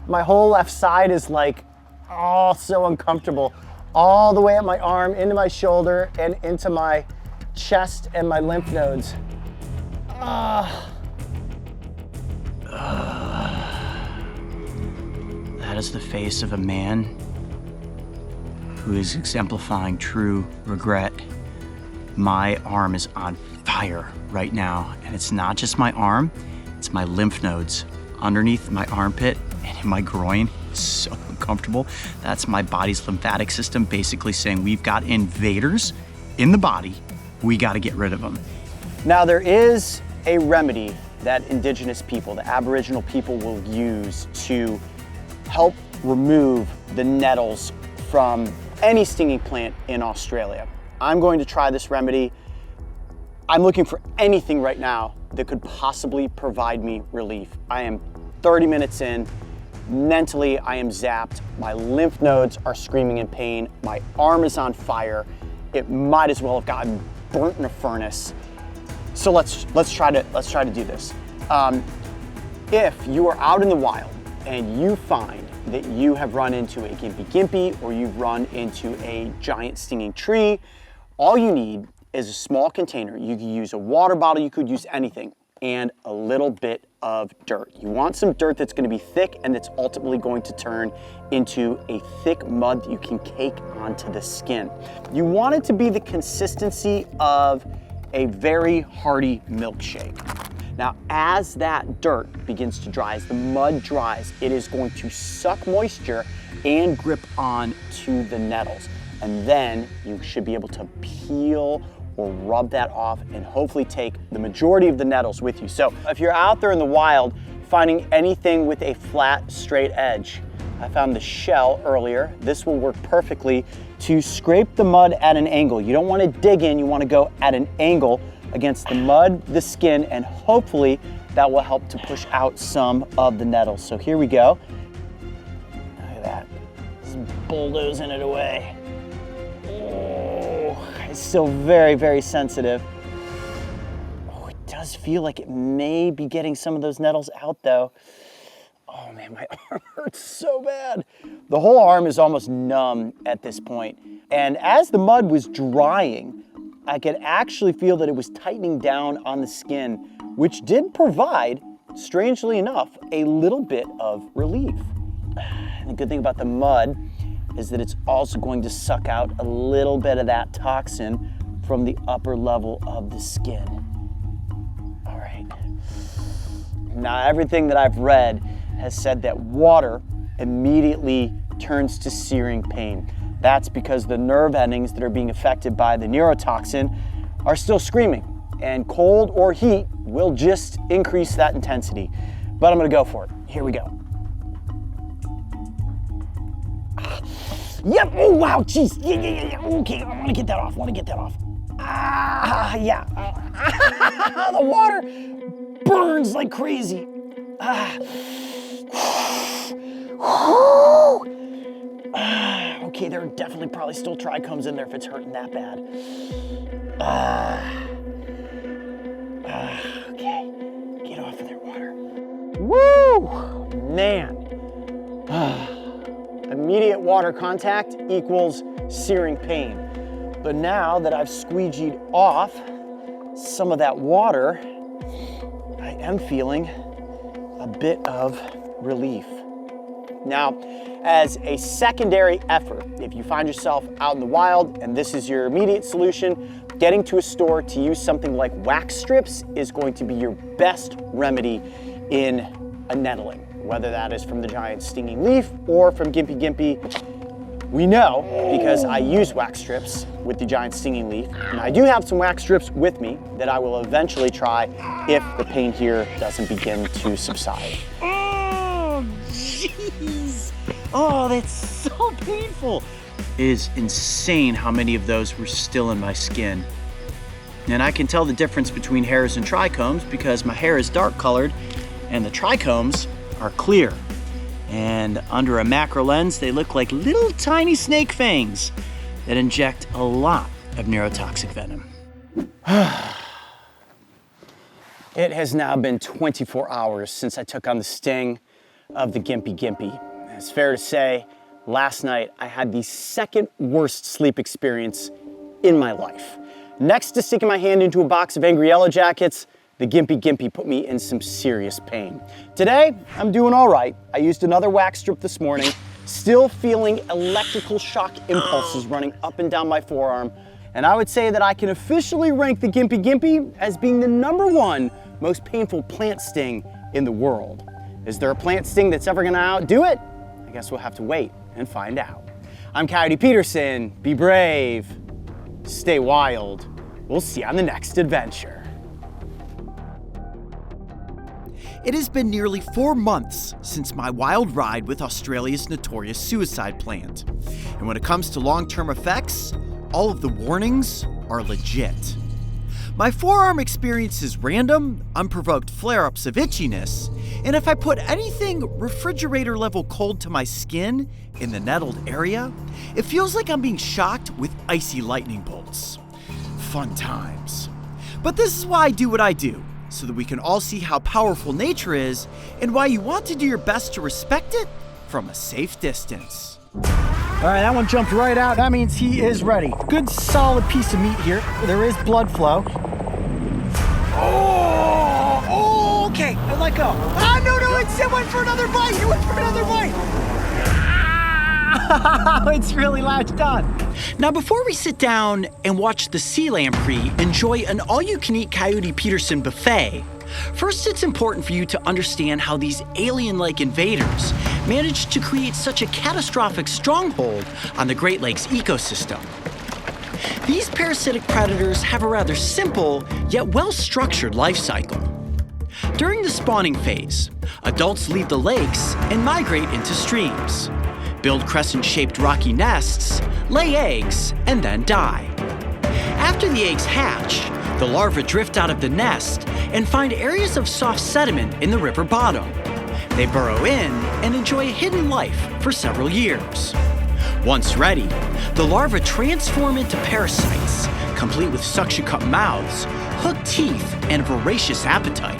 My whole left side is like, oh, so uncomfortable. All the way up my arm, into my shoulder, and into my chest and my lymph nodes. That is the face of a man who is exemplifying true regret. My arm is on fire right now, and it's not just my arm, it's my lymph nodes underneath my armpit and in my groin. It's so uncomfortable. That's my body's lymphatic system basically saying we've got invaders in the body, we got to get rid of them. Now there is a remedy that indigenous people, the Aboriginal people, will use to help remove the nettles from any stinging plant in Australia. I'm going to try this remedy. I'm looking for anything right now that could possibly provide me relief. I am 30 minutes in. Mentally, I am zapped. My lymph nodes are screaming in pain. My arm is on fire. It might as well have gotten burnt in a furnace. So let's try to do this. If you are out in the wild and you find that you have run into a gympie or you've run into a giant stinging tree, all you need is a small container. You can use a water bottle, you could use anything, and a little bit of dirt. You want some dirt that's gonna be thick and that's ultimately going to turn into a thick mud that you can cake onto the skin. You want it to be the consistency of a very hearty milkshake. Now, as that dirt begins to dry, as the mud dries, it is going to suck moisture and grip on to the nettles. And then you should be able to peel or rub that off and hopefully take the majority of the nettles with you. So if you're out there in the wild finding anything with a flat, straight edge, I found the shell earlier. This will work perfectly to scrape the mud at an angle. You don't want to dig in, you want to go at an angle against the mud, the skin, and hopefully that will help to push out some of the nettles. So here we go. Look at that. Just bulldozing it away. Oh, it's still very, very sensitive. Oh, it does feel like it may be getting some of those nettles out though. Oh man, my arm hurts so bad. The whole arm is almost numb at this point. And as the mud was drying, I could actually feel that it was tightening down on the skin, which did provide, strangely enough, a little bit of relief. And the good thing about the mud is that it's also going to suck out a little bit of that toxin from the upper level of the skin. All right. Now, everything that I've read has said that water immediately turns to searing pain. That's because the nerve endings that are being affected by the neurotoxin are still screaming, and cold or heat will just increase that intensity. But I'm gonna go for it. Here we go. Yep, oh wow, jeez, yeah. Okay, I wanna get that off, yeah. The water burns like crazy. Okay, there are definitely probably still trichomes in there if it's hurting that bad. Okay, get off of there, water. Woo, man. Immediate water contact equals searing pain. But now that I've squeegeed off some of that water, I am feeling a bit of relief. Now, as a secondary effort, if you find yourself out in the wild and this is your immediate solution, getting to a store to use something like wax strips is going to be your best remedy in a nettling, whether that is from the giant stinging leaf or from Gympie. We know because I use wax strips with the giant stinging leaf, and I do have some wax strips with me that I will eventually try if the pain here doesn't begin to subside. Oh, jeez. Oh, that's so painful. It is insane how many of those were still in my skin. And I can tell the difference between hairs and trichomes because my hair is dark colored and the trichomes are clear. And under a macro lens, they look like little tiny snake fangs that inject a lot of neurotoxic venom. It has now been 24 hours since I took on the sting of the Gympie. It's fair to say, last night I had the second worst sleep experience in my life. Next to sticking my hand into a box of Angry Yellow Jackets, the Gympie put me in some serious pain. Today, I'm doing all right. I used another wax strip this morning, still feeling electrical shock impulses running up and down my forearm, and I would say that I can officially rank the Gympie as being the #1 most painful plant sting in the world. Is there a plant sting that's ever gonna outdo it? I guess we'll have to wait and find out. I'm Coyote Peterson. Be brave, stay wild. We'll see you on the next adventure. It has been nearly 4 months since my wild ride with Australia's notorious suicide plant. And when it comes to long-term effects, all of the warnings are legit. My forearm experiences random, unprovoked flare-ups of itchiness, and if I put anything refrigerator-level cold to my skin in the nettled area, it feels like I'm being shocked with icy lightning bolts. Fun times. But this is why I do what I do, so that we can all see how powerful nature is and why you want to do your best to respect it from a safe distance. All right, that one jumped right out. That means he is ready. Good solid piece of meat here. There is blood flow. Oh, okay, I let go. Ah, no, it went for another bite. It went for another bite. It's really latched on. Now, before we sit down and watch the sea lamprey enjoy an all-you-can-eat Coyote Peterson buffet, first it's important for you to understand how these alien-like invaders managed to create such a catastrophic stronghold on the Great Lakes ecosystem. These parasitic predators have a rather simple, yet well-structured life cycle. During the spawning phase, adults leave the lakes and migrate into streams, build crescent-shaped rocky nests, lay eggs, and then die. After the eggs hatch, the larvae drift out of the nest and find areas of soft sediment in the river bottom. They burrow in and enjoy a hidden life for several years. Once ready, the larvae transform into parasites, complete with suction-cup mouths, hooked teeth, and a voracious appetite.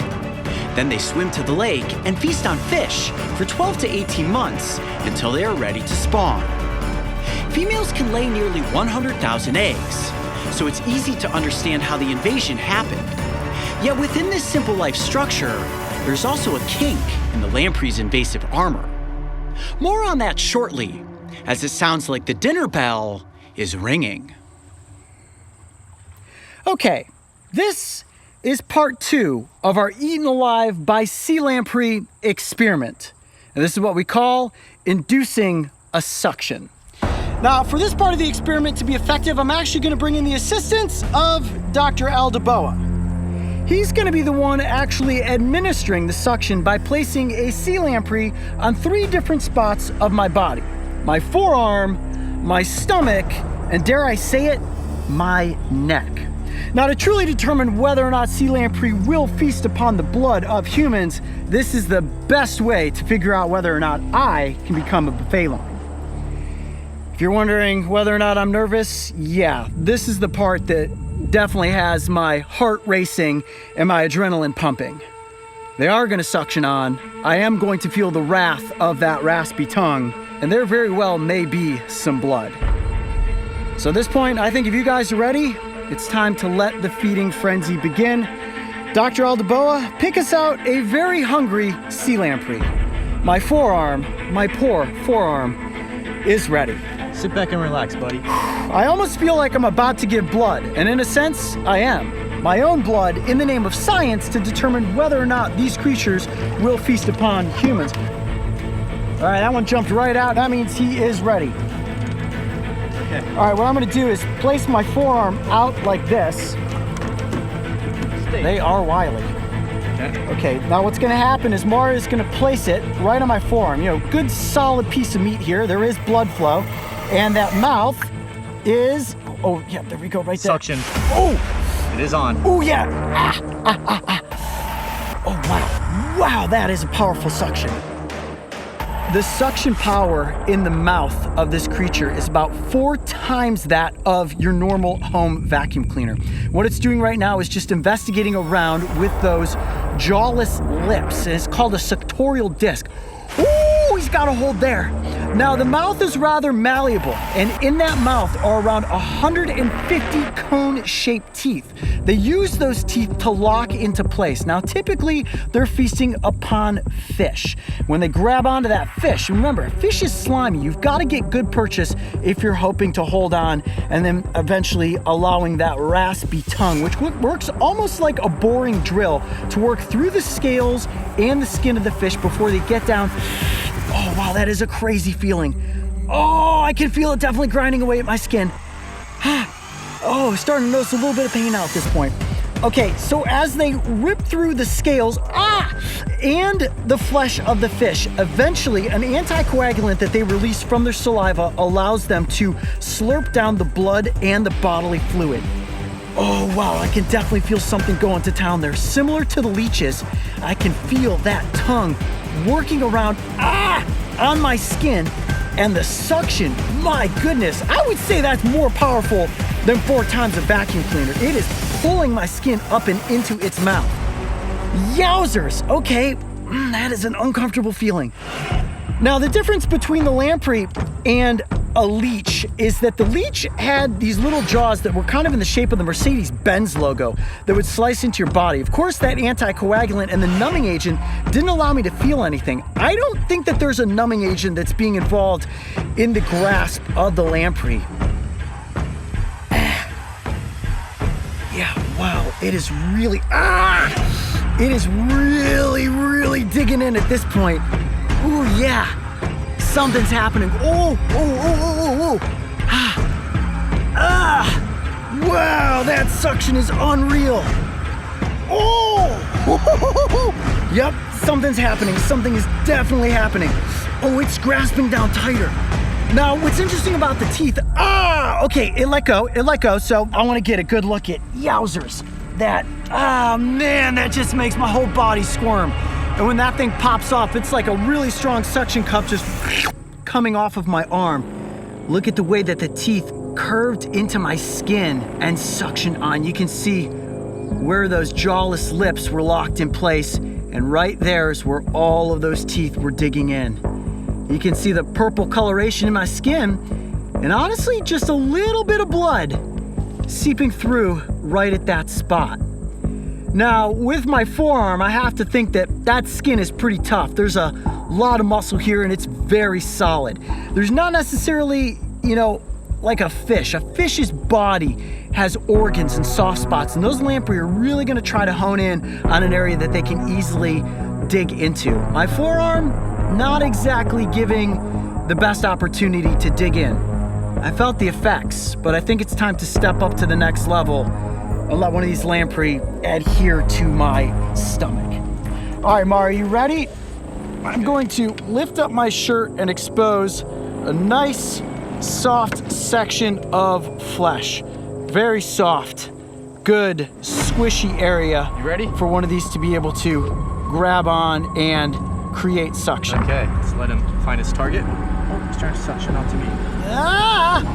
Then they swim to the lake and feast on fish for 12 to 18 months until they are ready to spawn. Females can lay nearly 100,000 eggs, so it's easy to understand how the invasion happened. Yet within this simple life structure, there's also a kink in the lamprey's invasive armor. More on that shortly, as it sounds like the dinner bell is ringing. Okay, this is part 2 of our eaten alive by sea lamprey experiment. And this is what we call inducing a suction. Now, for this part of the experiment to be effective, I'm actually going to bring in the assistance of Dr. Aldeboa. He's going to be the one actually administering the suction by placing a sea lamprey on 3 different spots of my body. My forearm, my stomach, and dare I say it, my neck. Now, to truly determine whether or not sea lamprey will feast upon the blood of humans, this is the best way to figure out whether or not I can become a buffet line. If you're wondering whether or not I'm nervous, yeah, this is the part that definitely has my heart racing and my adrenaline pumping. They are going to suction on. I am going to feel the wrath of that raspy tongue, and there very well may be some blood. So at this point, I think if you guys are ready, it's time to let the feeding frenzy begin. Dr. Aldeboa, pick us out a very hungry sea lamprey. My forearm, my poor forearm, is ready. Sit back and relax, buddy. I almost feel like I'm about to give blood, and in a sense, I am. My own blood in the name of science to determine whether or not these creatures will feast upon humans. All right, that one jumped right out. That means he is ready. Okay. All right, what I'm gonna do is place my forearm out like this. They are wily. Okay, now what's gonna happen is Mara is gonna place it right on my forearm. You know, good solid piece of meat here. There is blood flow. And that mouth is, oh yeah, there we go, right there. Suction. Oh, It is on. Oh, yeah. Oh, wow. Wow, that is a powerful suction. The suction power in the mouth of this creature is about 4 times that of your normal home vacuum cleaner. What it's doing right now is just investigating around with those jawless lips. It's called a suctorial disc. Ooh, he's got a hold there. Now, the mouth is rather malleable, and in that mouth are around 150 cone-shaped teeth. They use those teeth to lock into place. Now, typically, they're feasting upon fish. When they grab onto that fish, remember, fish is slimy. You've got to get good purchase if you're hoping to hold on, and then eventually allowing that raspy tongue, which works almost like a boring drill, to work through the scales and the skin of the fish before they get down. Oh, wow, that is a crazy feeling. Oh, I can feel it definitely grinding away at my skin. Oh, starting to notice a little bit of pain now at this point. Okay, so as they rip through the scales, and the flesh of the fish, eventually an anticoagulant that they release from their saliva allows them to slurp down the blood and the bodily fluid. Oh, wow, I can definitely feel something going to town there. Similar to the leeches, I can feel that tongue working around on my skin, and the suction, my goodness, I would say that's more powerful than 4 times a vacuum cleaner. It is pulling my skin up and into its mouth. Yowzers, okay, that is an uncomfortable feeling. Now, the difference between the lamprey and a leech is that the leech had these little jaws that were kind of in the shape of the Mercedes-Benz logo that would slice into your body. Of course, that anticoagulant and the numbing agent didn't allow me to feel anything. I don't think that there's a numbing agent that's being involved in the grasp of the lamprey. Yeah, wow, it is really, it is really, really digging in at this point. Ooh, yeah. Something's happening. Oh. Wow, that suction is unreal. Oh. Yep, something's happening. Something is definitely happening. Oh, it's grasping down tighter. Now, what's interesting about the teeth, okay, it let go, so I want to get a good look at yowzers. That, man, that just makes my whole body squirm. And when that thing pops off, it's like a really strong suction cup just coming off of my arm. Look at the way that the teeth curved into my skin and suctioned on. You can see where those jawless lips were locked in place, and right there is where all of those teeth were digging in. You can see the purple coloration in my skin, and honestly, just a little bit of blood seeping through right at that spot. Now, with my forearm, I have to think that skin is pretty tough. There's a lot of muscle here, and it's very solid. There's not necessarily, like a fish. A fish's body has organs and soft spots, and those lamprey are really gonna try to hone in on an area that they can easily dig into. My forearm, not exactly giving the best opportunity to dig in. I felt the effects, but I think it's time to step up to the next level. I'll let one of these lamprey adhere to my stomach. All right, Mara, you ready? I'm going to lift up my shirt and expose a nice, soft section of flesh. Very soft, good, squishy area. You ready? For one of these to be able to grab on and create suction. Okay, let's let him find his target. Oh, he's trying to suction onto me. Hang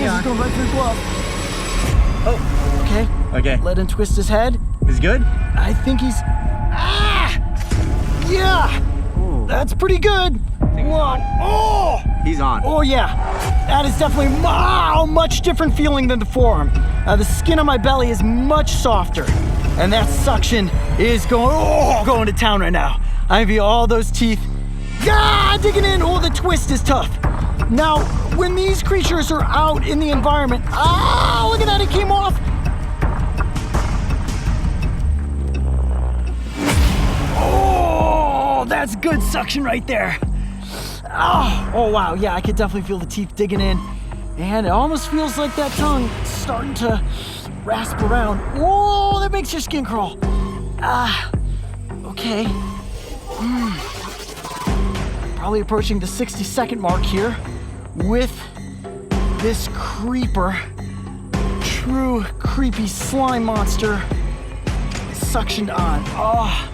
on. He's going right through the glove. Oh, okay. Okay. Let him twist his head. He's good? I think he's... Yeah! Ooh. That's pretty good. Whoa! Oh! He's on. Oh, yeah. That is definitely much different feeling than the forearm. The skin on my belly is much softer. And that suction is going to town right now. I feel all those teeth. Digging in. Oh, the twist is tough. Now, when these creatures are out in the environment, look at that, it came off. Oh, that's good suction right there. Oh, wow, yeah, I could definitely feel the teeth digging in. And it almost feels like that tongue starting to rasp around. Whoa, that makes your skin crawl. Okay. Probably approaching the 60-second mark here with this creeper true creepy slime monster suctioned on. Oh.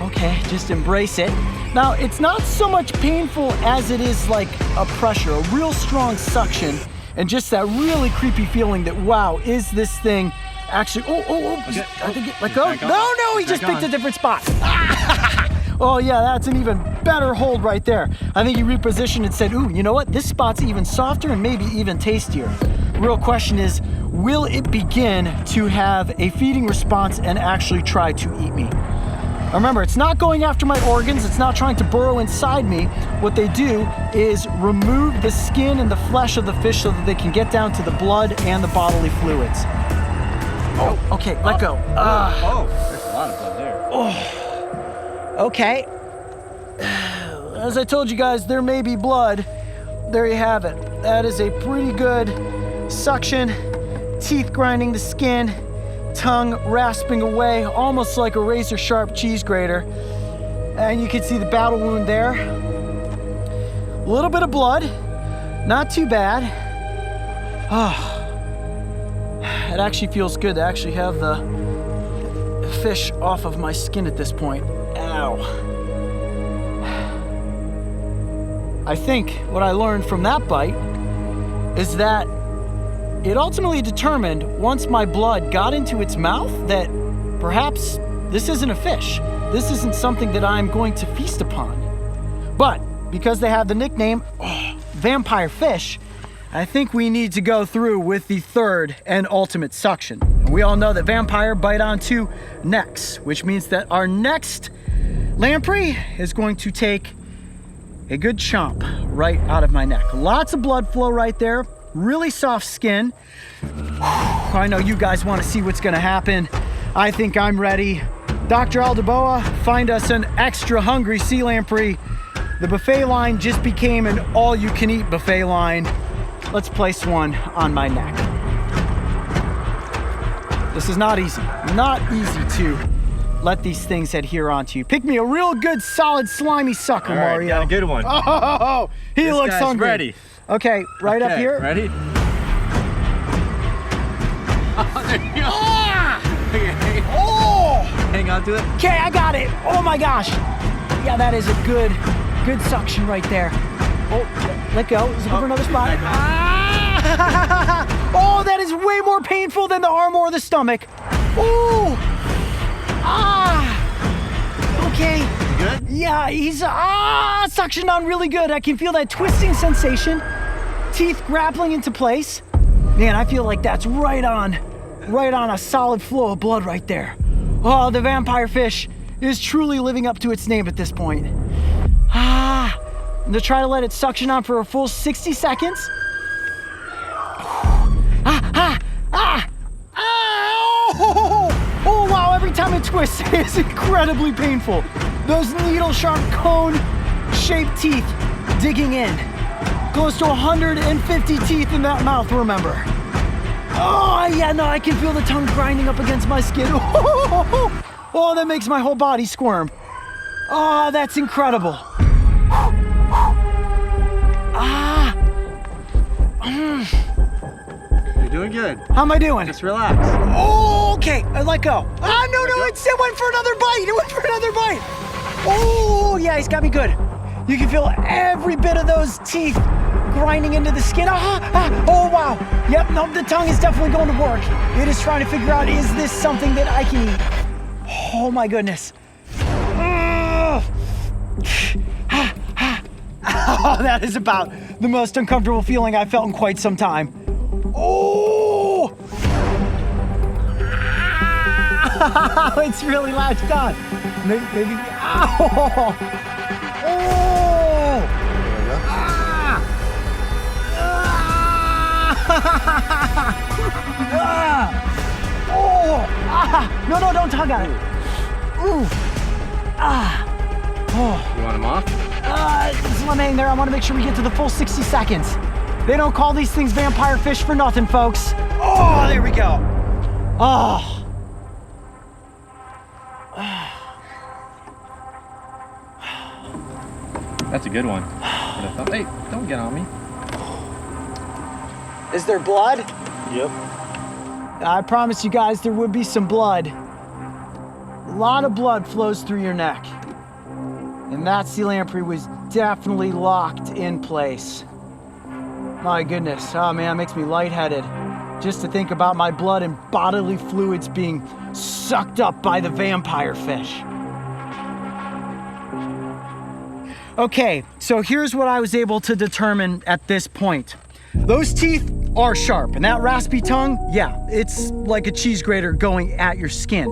Okay, just embrace it. Now, it's not so much painful as it is like a pressure, a real strong suction, and just that really creepy feeling that, wow, is this thing actually, Okay. I think let go. No, he just picked a different spot. Oh yeah, that's an even better hold right there. I think he repositioned and said, ooh, you know what? This spot's even softer and maybe even tastier. The real question is, will it begin to have a feeding response and actually try to eat me? Remember, it's not going after my organs, it's not trying to burrow inside me. What they do is remove the skin and the flesh of the fish so that they can get down to the blood and the bodily fluids. Oh, okay, let go. There's a lot of blood there. Okay. As I told you guys, there may be blood. There you have it. That is a pretty good suction, teeth grinding the skin, tongue rasping away, almost like a razor-sharp cheese grater. And you can see the battle wound there. A little bit of blood, not too bad. It actually feels good to actually have the fish off of my skin at this point. Ow. I think what I learned from that bite is that it ultimately determined, once my blood got into its mouth, that perhaps this isn't a fish. This isn't something that I'm going to feast upon. But because they have the nickname vampire fish, I think we need to go through with the third and ultimate suction. And we all know that vampire bite onto necks, which means that our next lamprey is going to take a good chomp right out of my neck. Lots of blood flow right there. Really soft skin. I know you guys want to see what's going to happen. I think I'm ready. Dr. Aldeboa, find us an extra hungry sea lamprey. The buffet line just became an all-you-can-eat buffet line. Let's place one on my neck. This is not easy. Not easy to let these things adhere onto you. Pick me a real good, solid, slimy sucker, All right, Mario. got a good one. Oh, he This looks guy's hungry. ready. Okay, right up Okay, here. Ready? Oh, there you go. Okay. Oh! Hang on to it. Okay, I got it. Oh my gosh. Yeah, that is a good suction right there. Oh, let go. Is it over another spot? Ah! Oh, that is way more painful than the arm or the stomach. Ooh! Ah! Okay. You good? Yeah, he's suctioned on really good. I can feel that twisting sensation. Teeth grappling into place. Man, I feel like that's right on a solid flow of blood right there. Oh, the vampire fish is truly living up to its name at this point. I'm gonna try to let it suction on for a full 60 seconds. Oh, wow, every time it twists, it's incredibly painful. Those needle-sharp cone-shaped teeth digging in. Close to 150 teeth in that mouth, remember. Oh, yeah, no, I can feel the tongue grinding up against my skin. Oh, that makes my whole body squirm. Oh, that's incredible. You're doing good. How am I doing? Just relax. Oh, okay, I let go. No, it went for another bite. It went for another bite. Oh, yeah, he's got me good. You can feel every bit of those teeth grinding into the skin. Oh, wow. Yep, no, the tongue is definitely going to work. It is trying to figure out, is this something that I can eat? Oh, my goodness. Oh, that is about the most uncomfortable feeling I've felt in quite some time. Oh! It's really latched on. Maybe. Ow! Oh! No, don't tug on it. Ooh. Oh. You want him off? Just let me hang there. I want to make sure we get to the full 60 seconds. They don't call these things vampire fish for nothing, folks. Oh, there we go. Oh. That's a good one. Hey, don't get on me. Is there blood? Yep. I promise you guys there would be some blood. A lot of blood flows through your neck. And that sea lamprey was definitely locked in place. My goodness, oh man, it makes me lightheaded. Just to think about my blood and bodily fluids being sucked up by the vampire fish. Okay, so here's what I was able to determine at this point. Those teeth are sharp, and that raspy tongue, yeah, it's like a cheese grater going at your skin.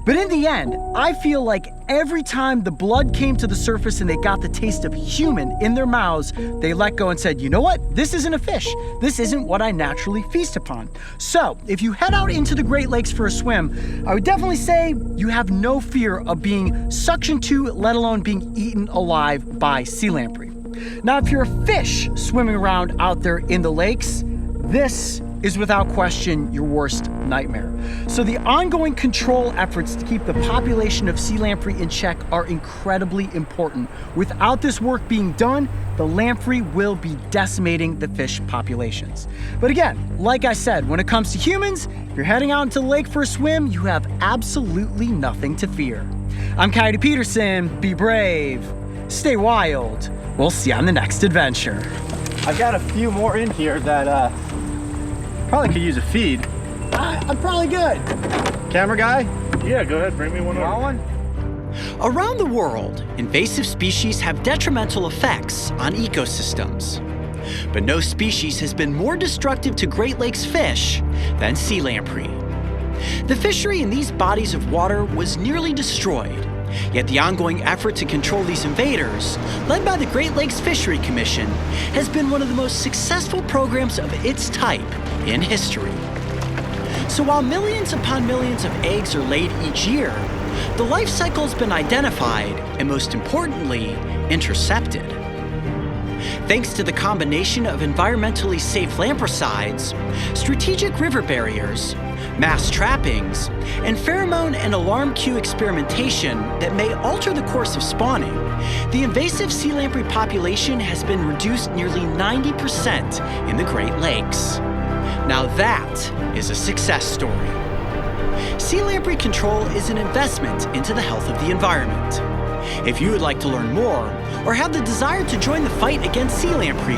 But in the end, I feel like every time the blood came to the surface and they got the taste of human in their mouths, they let go and said, you know what? This isn't a fish. This isn't what I naturally feast upon. So if you head out into the Great Lakes for a swim, I would definitely say you have no fear of being suctioned to, let alone being eaten alive by sea lamprey. Now, if you're a fish swimming around out there in the lakes, this is without question your worst nightmare. So the ongoing control efforts to keep the population of sea lamprey in check are incredibly important. Without this work being done, the lamprey will be decimating the fish populations. But again, like I said, when it comes to humans, if you're heading out into the lake for a swim, you have absolutely nothing to fear. I'm Coyote Peterson. Be brave, stay wild. We'll see you on the next adventure. I've got a few more in here that probably could use a feed. I'm probably good. Camera guy? Yeah, go ahead, bring me one over. Around the world, invasive species have detrimental effects on ecosystems. But no species has been more destructive to Great Lakes fish than sea lamprey. The fishery in these bodies of water was nearly destroyed. Yet the ongoing effort to control these invaders, led by the Great Lakes Fishery Commission, has been one of the most successful programs of its type in history. So while millions upon millions of eggs are laid each year, the life cycle has been identified and, most importantly, intercepted. Thanks to the combination of environmentally safe lampricides, strategic river barriers, mass trappings, and pheromone and alarm cue experimentation that may alter the course of spawning, the invasive sea lamprey population has been reduced nearly 90% in the Great Lakes. Now that is a success story. Sea lamprey control is an investment into the health of the environment. If you would like to learn more or have the desire to join the fight against sea lamprey,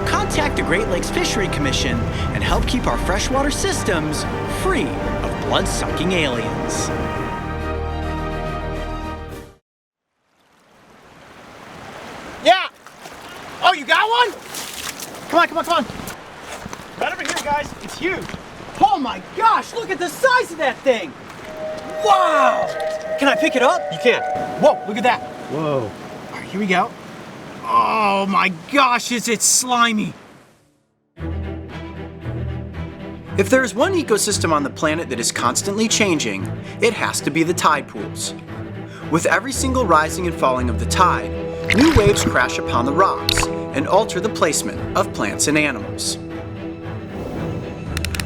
contact the Great Lakes Fishery Commission and help keep our freshwater systems free of blood-sucking aliens. Yeah! Oh, you got one? Come on. Right over here, guys. It's huge. Oh my gosh, look at the size of that thing! Wow! Can I pick it up? You can. Whoa, look at that. Whoa. All right, here we go. Oh my gosh, is it slimy? If there is one ecosystem on the planet that is constantly changing, it has to be the tide pools. With every single rising and falling of the tide, new waves crash upon the rocks and alter the placement of plants and animals.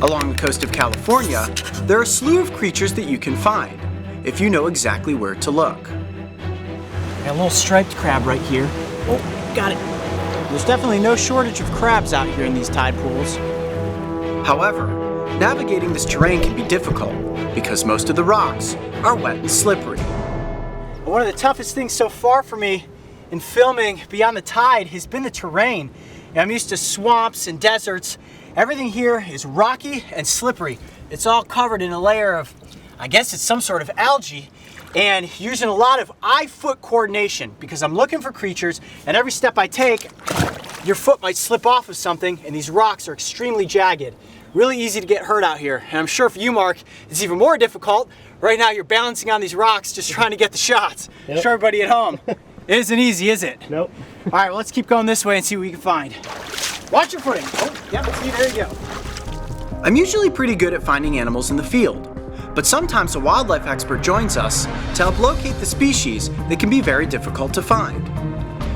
Along the coast of California, there are a slew of creatures that you can find, if you know exactly where to look. Got a little striped crab right here. Oh, got it. There's definitely no shortage of crabs out here in these tide pools. However, navigating this terrain can be difficult because most of the rocks are wet and slippery. One of the toughest things so far for me in filming beyond the tide has been the terrain. I'm used to swamps and deserts. Everything here is rocky and slippery. It's all covered in a layer of, I guess it's some sort of algae, and using a lot of eye-foot coordination because I'm looking for creatures, and every step I take, your foot might slip off of something, and these rocks are extremely jagged. Really easy to get hurt out here. And I'm sure for you, Mark, it's even more difficult. Right now you're balancing on these rocks just trying to get the shots. Yep. Show everybody at home. It isn't easy, is it? Nope. All right, well, let's keep going this way and see what we can find. Watch your footing. Oh, yep, see, there you go. I'm usually pretty good at finding animals in the field, but sometimes a wildlife expert joins us to help locate the species that can be very difficult to find.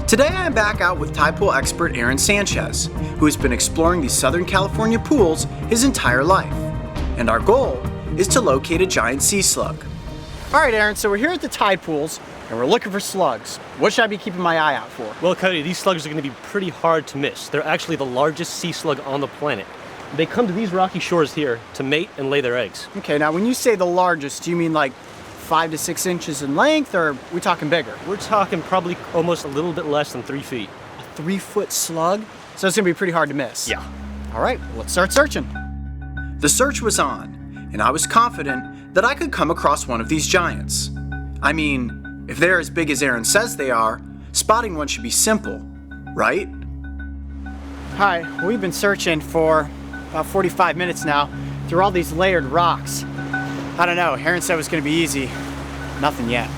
Today I am back out with tide pool expert Aaron Sanchez, who has been exploring these Southern California pools his entire life. And our goal is to locate a giant sea slug. All right, Aaron, so we're here at the tide pools, and we're looking for slugs. What should I be keeping my eye out for? Well, Cody, these slugs are going to be pretty hard to miss. They're actually the largest sea slug on the planet. They come to these rocky shores here to mate and lay their eggs. Okay, now when you say the largest, do you mean like 5 to 6 inches in length, or are we talking bigger? We're talking probably almost a little bit less than 3 feet. A 3-foot slug? So it's gonna be pretty hard to miss. Yeah. All right, let's start searching. The search was on, and I was confident that I could come across one of these giants. I mean, if they're as big as Aaron says they are, spotting one should be simple, right? Hi, we've been searching for about 45 minutes now through all these layered rocks. I don't know, Aaron said it was gonna be easy. Nothing yet.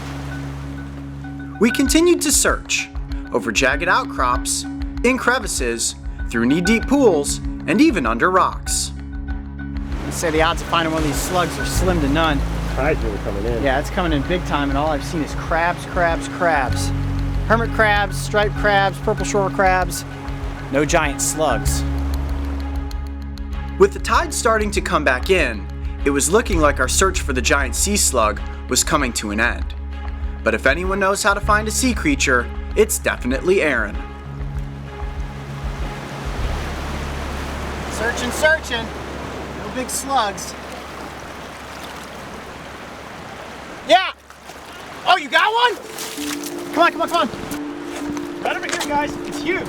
We continued to search over jagged outcrops, in crevices, through knee-deep pools, and even under rocks. I'd say the odds of finding one of these slugs are slim to none. Tide's really coming in. Yeah, it's coming in big time, and all I've seen is crabs, crabs, crabs. Hermit crabs, striped crabs, purple shore crabs. No giant slugs. With the tide starting to come back in, it was looking like our search for the giant sea slug was coming to an end. But if anyone knows how to find a sea creature, it's definitely Aaron. Searching, searching. No big slugs. Yeah! Oh, you got one? Come on, come on, come on. Right over here, guys. It's huge.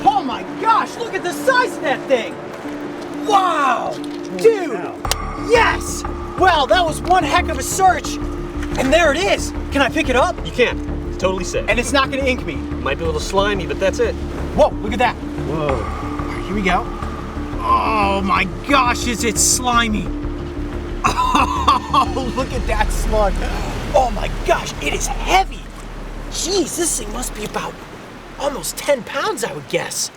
Oh my gosh, look at the size of that thing! Wow! Dude! Yes! Well, that was one heck of a search. And there it is. Can I pick it up? You can. It's totally safe. And it's not gonna ink me. Might be a little slimy, but that's it. Whoa, look at that. Whoa. All right, here we go. Oh my gosh, is it slimy? Oh, look at that slug. Oh my gosh, it is heavy. Jeez, this thing must be about almost 10 pounds, I would guess.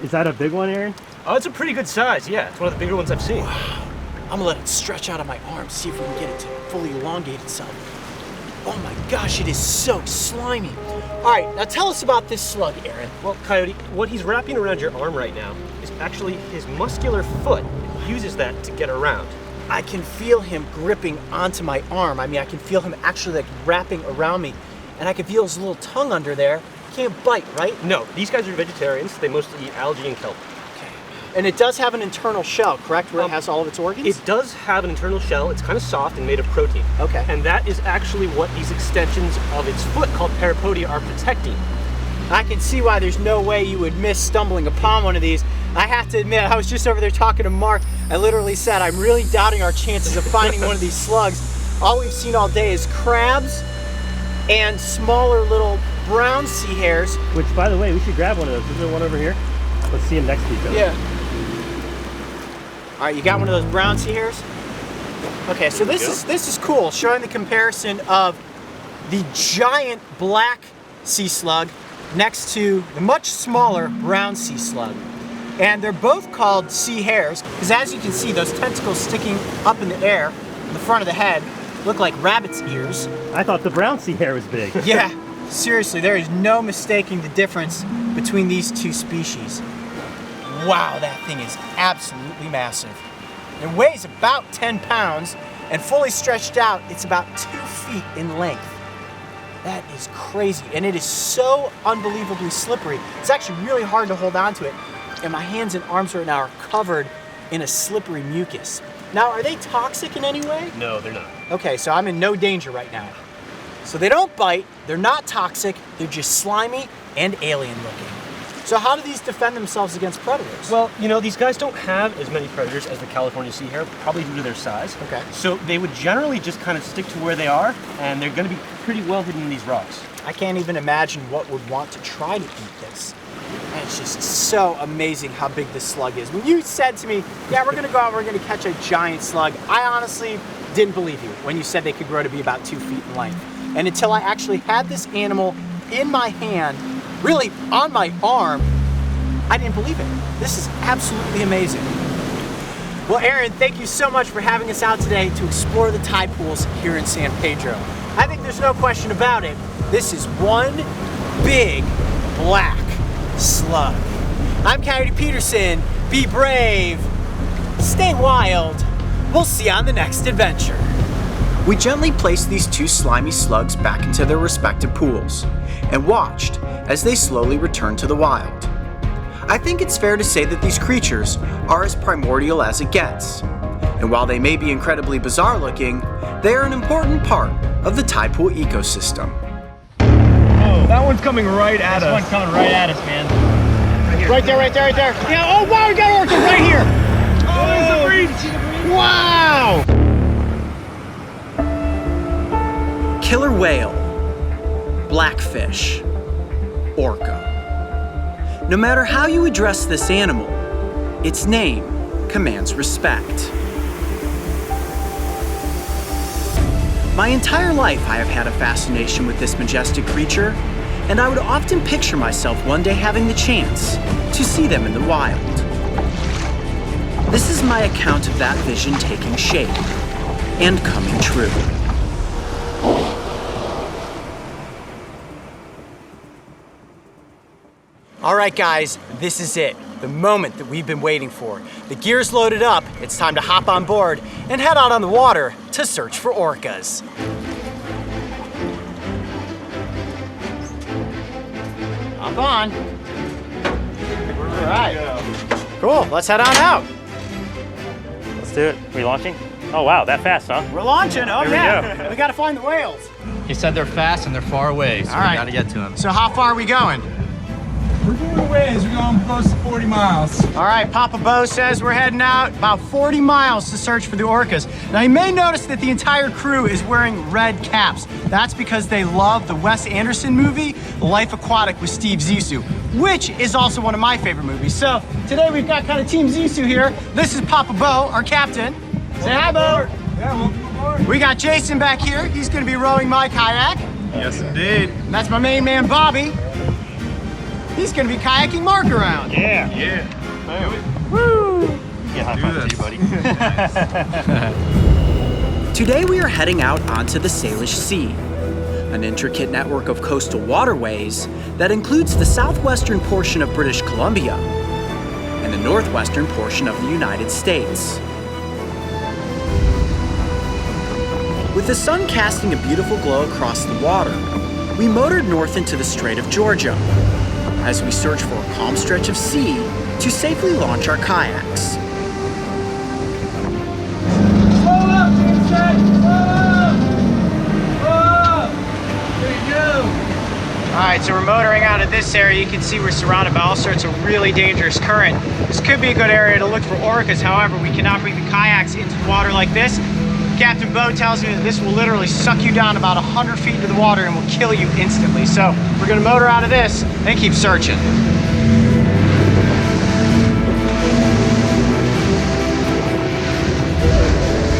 Is that a big one, Aaron? Oh, it's a pretty good size, yeah. It's one of the bigger ones I've seen. I'm gonna let it stretch out on my arm, see if we can get it to fully elongate itself. Oh my gosh, it is so slimy. All right, now tell us about this slug, Aaron. Well, Coyote, what he's wrapping around your arm right now is actually his muscular foot. He uses that to get around. I can feel him gripping onto my arm. I mean, I can feel him actually like wrapping around me, and I can feel his little tongue under there. Can't bite, right? No, these guys are vegetarians. They mostly eat algae and kelp. Okay. And it does have an internal shell, correct, where it has all of its organs? It does have an internal shell. It's kind of soft and made of protein. Okay. And that is actually what these extensions of its foot called parapodia are protecting. I can see why there's no way you would miss stumbling upon one of these. I have to admit, I was just over there talking to Mark. I literally said, I'm really doubting our chances of finding one of these slugs. All we've seen all day is crabs and smaller little brown sea hares. Which, by the way, we should grab one of those. Is there one over here? Let's see them next to each other. Yeah. All right, you got one of those brown sea hares? Okay, so this is cool, showing the comparison of the giant black sea slug next to the much smaller brown sea slug. And they're both called sea hares, because as you can see, those tentacles sticking up in the air, in the front of the head, look like rabbit's ears. I thought the brown sea hare was big. Yeah, seriously, there is no mistaking the difference between these two species. Wow, that thing is absolutely massive. It weighs about 10 pounds, and fully stretched out, it's about 2 feet in length. That is crazy, and it is so unbelievably slippery. It's actually really hard to hold on to it, and my hands and arms right now are covered in a slippery mucus. Now, are they toxic in any way? No, they're not. Okay, so I'm in no danger right now. So they don't bite, they're not toxic, they're just slimy and alien looking. So how do these defend themselves against predators? Well, you know, these guys don't have as many predators as the California sea hare, probably due to their size. Okay. So they would generally just kind of stick to where they are, and they're going to be pretty well hidden in these rocks. I can't even imagine what would want to try to eat this. And it's just so amazing how big this slug is. When you said to me, yeah, we're gonna go out, we're gonna catch a giant slug, I honestly didn't believe you when you said they could grow to be about 2 feet in length. And until I actually had this animal in my hand, really on my arm, I didn't believe it. This is absolutely amazing. Well, Aaron, thank you so much for having us out today to explore the tide pools here in San Pedro. I think there's no question about it. This is one big black slug. I'm Coyote Peterson. Be brave. Stay wild. We'll see you on the next adventure. We gently placed these two slimy slugs back into their respective pools and watched as they slowly returned to the wild. I think it's fair to say that these creatures are as primordial as it gets. And while they may be incredibly bizarre looking, they are an important part of the tide pool ecosystem. Oh, that one's coming right at us. This one's coming right at us, man. Right there, right there, right there. Yeah, oh wow, we got an orca right here. Oh, there's the breach. Wow! Killer whale, blackfish, orca. No matter how you address this animal, its name commands respect. My entire life I have had a fascination with this majestic creature, and I would often picture myself one day having the chance to see them in the wild. This is my account of that vision taking shape and coming true. All right, guys, this is it. The moment that we've been waiting for. The gear's loaded up. It's time to hop on board and head out on the water to search for orcas. Hop on. All right. Cool, let's head on out. Let's do it. We launching? Oh wow, that fast, huh? We're launching, oh Here we yeah. go. We gotta find the whales. He said they're fast and they're far away, so All right. we gotta get to them. So how far are we going? We're going a ways. We're going close to 40 miles. All right, Papa Bo says we're heading out about 40 miles to search for the orcas. Now you may notice that the entire crew is wearing red caps. That's because they love the Wes Anderson movie, Life Aquatic with Steve Zissou, which is also one of my favorite movies. So today we've got kind of Team Zissou here. This is Papa Bo, our captain. Say hi, Bo. Yeah, welcome aboard. We got Jason back here. He's gonna be rowing my kayak. Yes, indeed. And that's my main man, Bobby. He's gonna be kayaking Mark around. Yeah. Yeah. Woo! Yeah, high five to you, buddy. Today we are heading out onto the Salish Sea, an intricate network of coastal waterways that includes the southwestern portion of British Columbia and the northwestern portion of the United States. With the sun casting a beautiful glow across the water, we motored north into the Strait of Georgia as we search for a calm stretch of sea to safely launch our kayaks. Pull up, Jason. Pull up. Pull up. There you go. All right, so we're motoring out of this area. You can see we're surrounded by all sorts of really dangerous current. This could be a good area to look for orcas. However, we cannot bring the kayaks into the water like this. Captain Bo tells me that this will literally suck you down about 100 feet into the water and will kill you instantly. So we're gonna motor out of this and keep searching.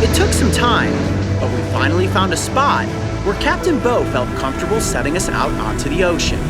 It took some time, but we finally found a spot where Captain Bo felt comfortable setting us out onto the ocean.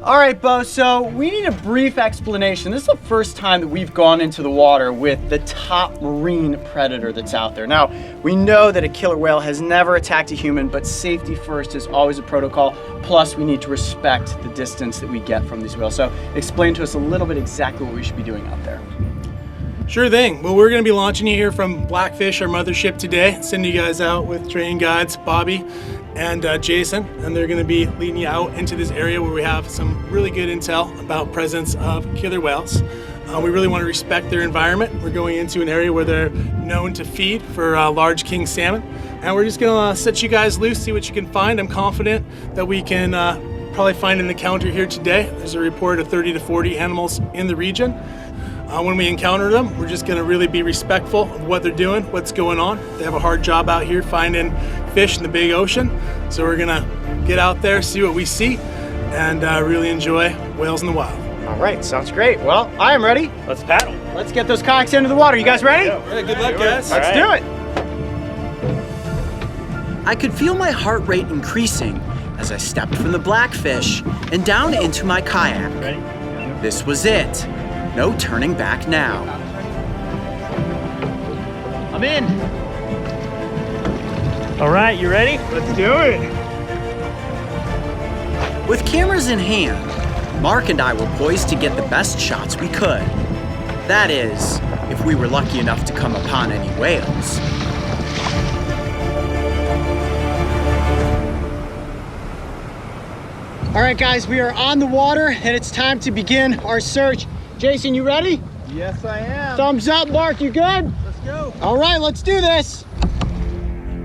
All right, Bo, so we need a brief explanation. This is the first time that we've gone into the water with the top marine predator that's out there. Now, we know that a killer whale has never attacked a human, but safety first is always a protocol. Plus, we need to respect the distance that we get from these whales. So explain to us a little bit exactly what we should be doing out there. Sure thing. Well, we're going to be launching you here from Blackfish, our mothership today. Sending you guys out with training guides, Bobby and Jason, and they're going to be leading you out into this area where we have some really good intel about presence of killer whales. We really want to respect their environment. We're going into an area where they're known to feed for large king salmon, and we're just going to set you guys loose, see what you can find. I'm confident that we can probably find an encounter here today. There's a report of 30 to 40 animals in the region. When we encounter them, we're just going to really be respectful of what they're doing, what's going on. They have a hard job out here finding fish in the big ocean. So we're going to get out there, see what we see, and really enjoy whales in the wild. All right, sounds great. Well, I am ready. Let's paddle. Let's get those kayaks into the water. You guys ready? Yeah, good luck, guys. Let's do it. I could feel my heart rate increasing as I stepped from the Blackfish and down into my kayak. Ready? This was it. No turning back now. I'm in. All right, you ready? Let's do it. With cameras in hand, Mark and I were poised to get the best shots we could. That is, if we were lucky enough to come upon any whales. All right, guys, we are on the water and it's time to begin our search. Jason, you ready? Yes, I am. Thumbs up, Mark, you good? Let's go. All right, let's do this.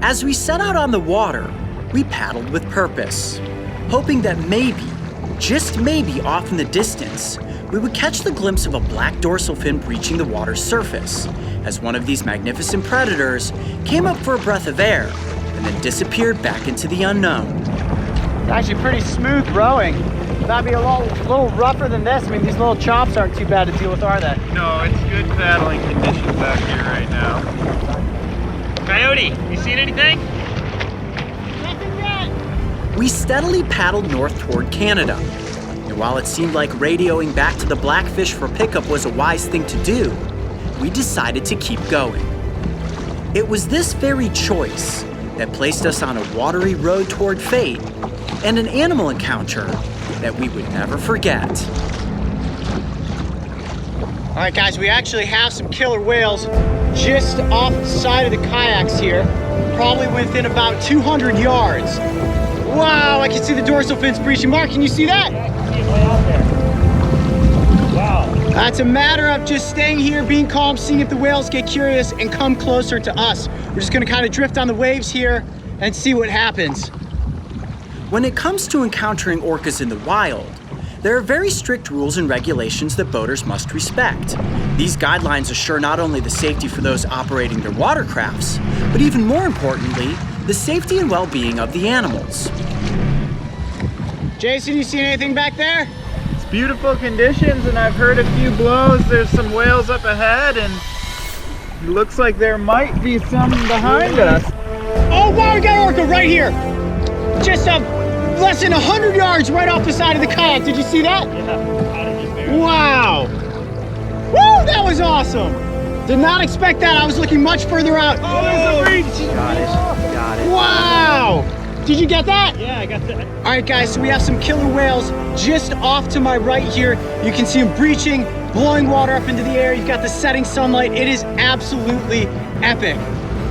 As we set out on the water, we paddled with purpose, hoping that maybe, just maybe off in the distance, we would catch the glimpse of a black dorsal fin breaching the water's surface as one of these magnificent predators came up for a breath of air and then disappeared back into the unknown. It's actually pretty smooth rowing. That'd be a little rougher than this. I mean, these little chops aren't too bad to deal with, are they? No, it's good paddling conditions out here right now. Coyote, you seen anything? Nothing yet. We steadily paddled north toward Canada. And while it seemed like radioing back to the Blackfish for pickup was a wise thing to do, we decided to keep going. It was this very choice that placed us on a watery road toward fate and an animal encounter that we would never forget. All right, guys, we actually have some killer whales just off the side of the kayaks here, probably within about 200 yards. Wow, I can see the dorsal fins breaching. Mark, can you see that? Yeah, I can see it way out there. Wow. That's a matter of just staying here, being calm, seeing if the whales get curious and come closer to us. We're just gonna kind of drift on the waves here and see what happens. When it comes to encountering orcas in the wild, there are very strict rules and regulations that boaters must respect. These guidelines assure not only the safety for those operating their watercrafts, but even more importantly, the safety and well-being of the animals. Jason, you see anything back there? It's beautiful conditions and I've heard a few blows. There's some whales up ahead and it looks like there might be some behind us. Oh, wow, we got an orca right here. Just less than 100 yards right off the side of the kayak. Did you see that? Yeah. Wow. Woo, that was awesome. Did not expect that. I was looking much further out. Oh, there's a breach. Got it. Wow. Did you get that? Yeah, I got that. All right, guys, so we have some killer whales just off to my right here. You can see them breaching, blowing water up into the air. You've got the setting sunlight. It is absolutely epic.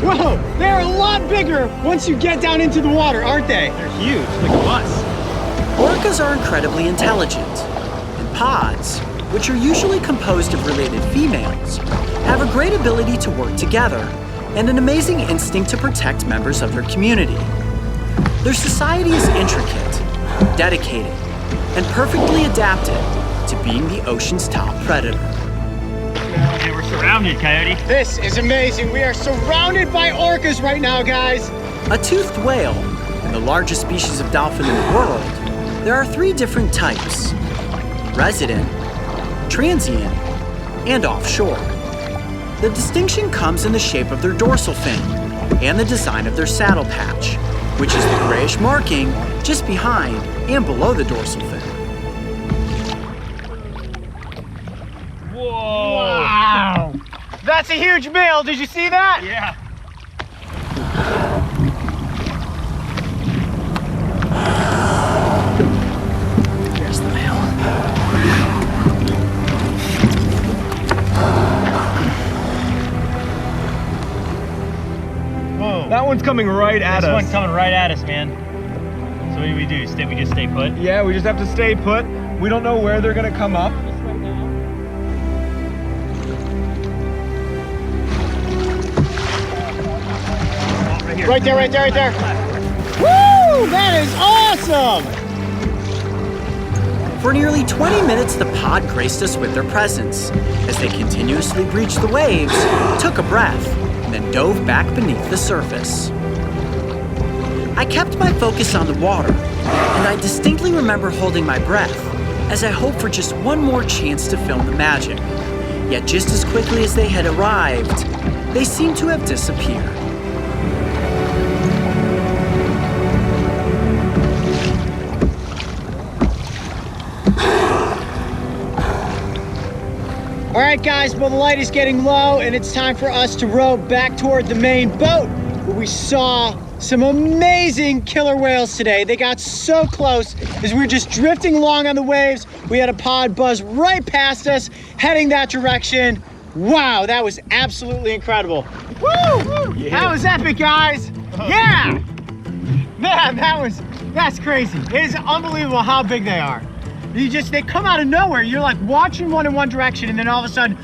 Whoa, they're a lot bigger once you get down into the water, aren't they? They're huge, like a bus. Orcas are incredibly intelligent, and pods, which are usually composed of related females, have a great ability to work together and an amazing instinct to protect members of their community. Their society is intricate, dedicated, and perfectly adapted to being the ocean's top predator. Okay, we're surrounded, Coyote. This is amazing. We are surrounded by orcas right now, guys. A toothed whale, and the largest species of dolphin in the world, there are 3 different types: resident, transient, and offshore. The distinction comes in the shape of their dorsal fin and the design of their saddle patch, which is the grayish marking just behind and below the dorsal fin. Whoa. Wow. That's a huge male. Did you see that? Yeah. There's the male. Whoa. That one's coming right at This us. one's coming right at us, man. So what do? We just stay put? Yeah, we just have to stay put. We don't know where they're gonna come up. Right there, right there, right there. Woo! That is awesome! For nearly 20 minutes, the pod graced us with their presence as they continuously breached the waves, took a breath, and then dove back beneath the surface. I kept my focus on the water, and I distinctly remember holding my breath as I hoped for just one more chance to film the magic. Yet just as quickly as they had arrived, they seemed to have disappeared. All right, guys, well, the light is getting low and it's time for us to row back toward the main boat where we saw some amazing killer whales today. They got so close as we were just drifting along on the waves. We had a pod buzz right past us, heading that direction. Wow, that was absolutely incredible. Woo! Yeah. That was epic, guys. Yeah! Man, that's crazy. It is unbelievable how big they are. They come out of nowhere. You're like watching one in one direction, and then all of a sudden,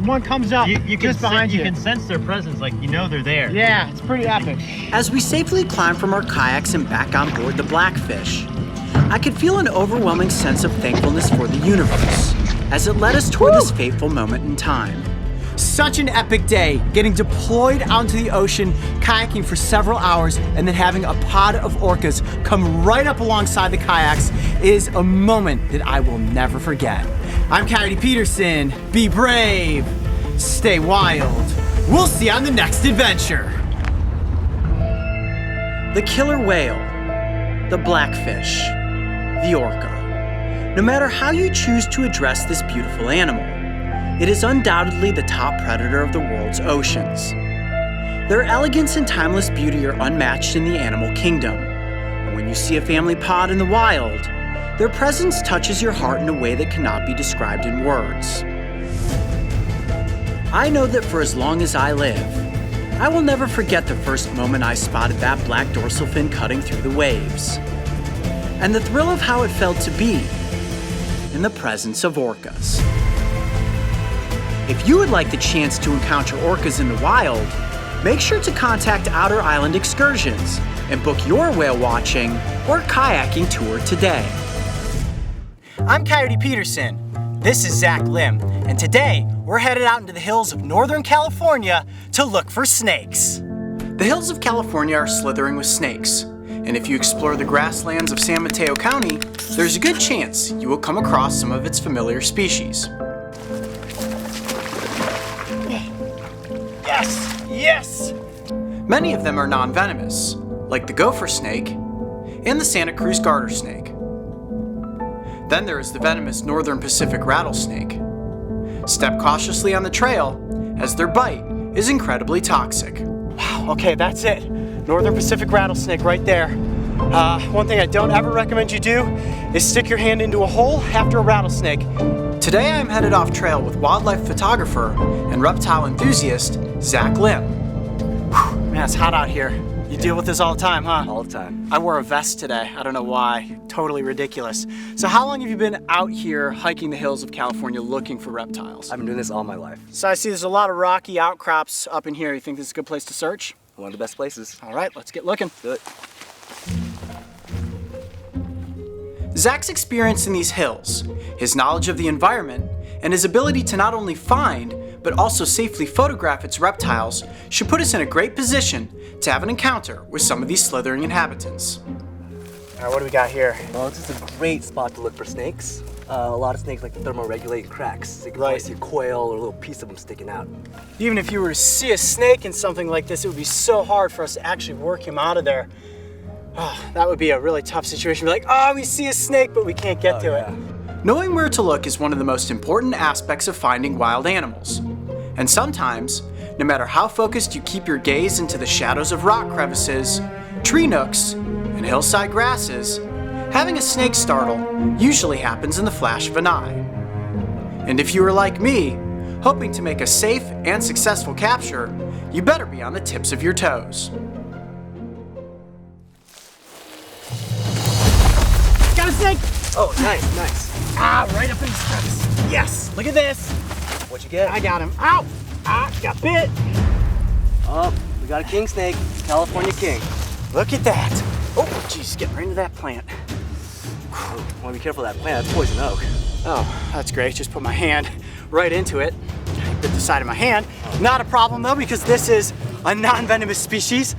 one comes up just behind you. You can sense their presence, like you know they're there. Yeah, it's pretty epic. As we safely climb from our kayaks and back on board the Blackfish, I could feel an overwhelming sense of thankfulness for the universe as it led us toward this fateful moment in time. Such an epic day, getting deployed out into the ocean, kayaking for several hours, and then having a pod of orcas come right up alongside the kayaks is a moment that I will never forget. I'm Coyote Peterson. Be brave, stay wild. We'll see you on the next adventure. The killer whale, the blackfish, the orca. No matter how you choose to address this beautiful animal, it is undoubtedly the top predator of the world's oceans. Their elegance and timeless beauty are unmatched in the animal kingdom. And when you see a family pod in the wild, their presence touches your heart in a way that cannot be described in words. I know that for as long as I live, I will never forget the first moment I spotted that black dorsal fin cutting through the waves, and the thrill of how it felt to be in the presence of orcas. If you would like the chance to encounter orcas in the wild, make sure to contact Outer Island Excursions and book your whale watching or kayaking tour today. I'm Coyote Peterson. This is Zach Lim, and today we're headed out into the hills of Northern California to look for snakes. The hills of California are slithering with snakes, and if you explore the grasslands of San Mateo County, there's a good chance you will come across some of its familiar species. Yes! Many of them are non-venomous, like the gopher snake and the Santa Cruz garter snake. Then there is the venomous Northern Pacific rattlesnake. Step cautiously on the trail, as their bite is incredibly toxic. Wow, okay, that's it. Northern Pacific rattlesnake right there. One thing I don't ever recommend you do is stick your hand into a hole after a rattlesnake. Today I'm headed off trail with wildlife photographer and reptile enthusiast, Zach Lim. Whew, man, it's hot out here. You deal with this all the time, huh? All the time. I wore a vest today. I don't know why. Totally ridiculous. So how long have you been out here hiking the hills of California looking for reptiles? I've been doing this all my life. So I see there's a lot of rocky outcrops up in here. You think this is a good place to search? One of the best places. All right, let's get looking. Do it. Zach's experience in these hills, his knowledge of the environment, and his ability to not only find, but also safely photograph its reptiles should put us in a great position to have an encounter with some of these slithering inhabitants. All right, what do we got here? Well, it's just a great spot to look for snakes. A lot of snakes like to thermoregulate cracks. So you can probably see a coil or a little piece of them sticking out. Even if you were to see a snake in something like this, it would be so hard for us to actually work him out of there. Oh, that would be a really tough situation. Be like, oh, we see a snake, but we can't get to it. Knowing where to look is one of the most important aspects of finding wild animals. And sometimes, no matter how focused you keep your gaze into the shadows of rock crevices, tree nooks, and hillside grasses, having a snake startle usually happens in the flash of an eye. And if you are like me, hoping to make a safe and successful capture, you better be on the tips of your toes. Got a snake! Oh, nice. Ah, right up in his crevice. Yes, look at this. What'd you get? I got him. Ow! Ah, got bit. Oh, we got a king snake. California king. Look at that. Oh, geez, getting right into that plant. Want to be careful of that plant. That's poison oak. Oh, that's great. Just put my hand right into it. I bit the side of my hand. Not a problem though, because this is a non-venomous species.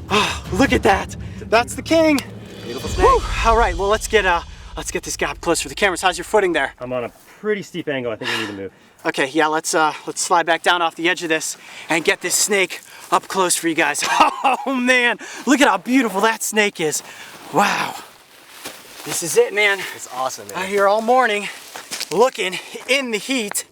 Oh, look at that. That's the king. Beautiful snake. Whew. All right, well, let's get this guy up close for the cameras. How's your footing there? I'm on a pretty steep angle. I think we need to move. Okay, yeah, let's slide back down off the edge of this and get this snake up close for you guys. Oh man, look at how beautiful that snake is. Wow. This is it, man. It's awesome, man. Out here all morning looking in the heat,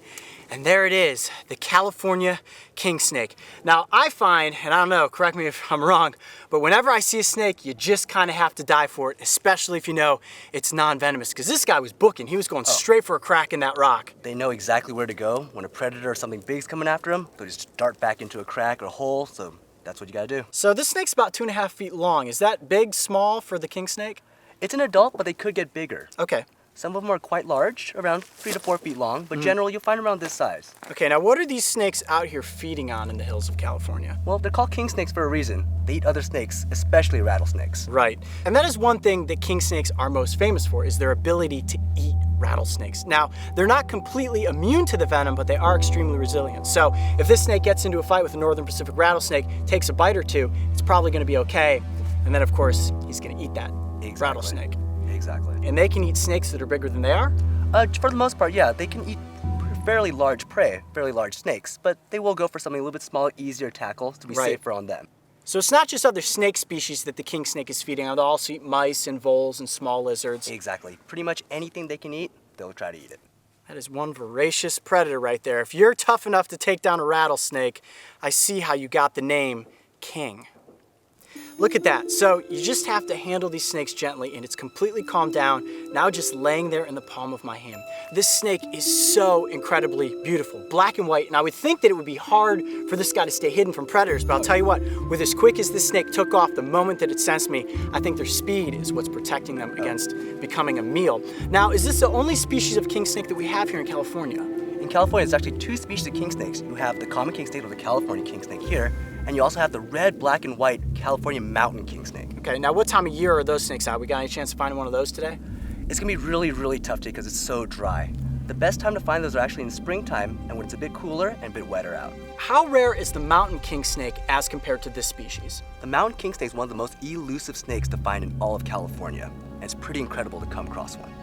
and there it is, the California king snake. Now I find, and I don't know, correct me if I'm wrong, but whenever I see a snake, you just kind of have to dive for it, especially if you know it's non-venomous, because this guy was booking. He was going straight for a crack in that rock. They know exactly where to go. When a predator or something big's coming after them, they'll just dart back into a crack or a hole, so that's what you gotta do. So this snake's about 2.5 feet long. Is that big, small for the king snake? It's an adult, but they could get bigger. Okay. Some of them are quite large, around 3 to 4 feet long, but generally you'll find around this size. Okay, now what are these snakes out here feeding on in the hills of California? Well, they're called king snakes for a reason. They eat other snakes, especially rattlesnakes. Right. And that is one thing that king snakes are most famous for, is their ability to eat rattlesnakes. Now, they're not completely immune to the venom, but they are extremely resilient. So if this snake gets into a fight with a northern Pacific rattlesnake, takes a bite or two, it's probably gonna be okay. And then of course, he's gonna eat that rattlesnake. Exactly. And they can eat snakes that are bigger than they are? For the most part, yeah. They can eat fairly large prey, fairly large snakes, but they will go for something a little bit smaller, easier to tackle to be safer on them. So it's not just other snake species that the king snake is feeding on. They'll also eat mice and voles and small lizards. Exactly. Pretty much anything they can eat, they'll try to eat it. That is one voracious predator right there. If you're tough enough to take down a rattlesnake, I see how you got the name King. Look at that. So you just have to handle these snakes gently, and it's completely calmed down, now just laying there in the palm of my hand. This snake is so incredibly beautiful, black and white, and I would think that it would be hard for this guy to stay hidden from predators, but I'll tell you what, with as quick as this snake took off the moment that it sensed me, I think their speed is what's protecting them against becoming a meal. Now, is this the only species of king snake that we have here in California? In California, there's actually 2 species of king snakes. You have the common king snake or the California king snake here, and you also have the red, black, and white California mountain king snake. Okay, now what time of year are those snakes out? We got any chance of finding one of those today? It's gonna be really, really tough today because it's so dry. The best time to find those are actually in springtime and when it's a bit cooler and a bit wetter out. How rare is the mountain king snake as compared to this species? The mountain king snake is one of the most elusive snakes to find in all of California, and it's pretty incredible to come across one.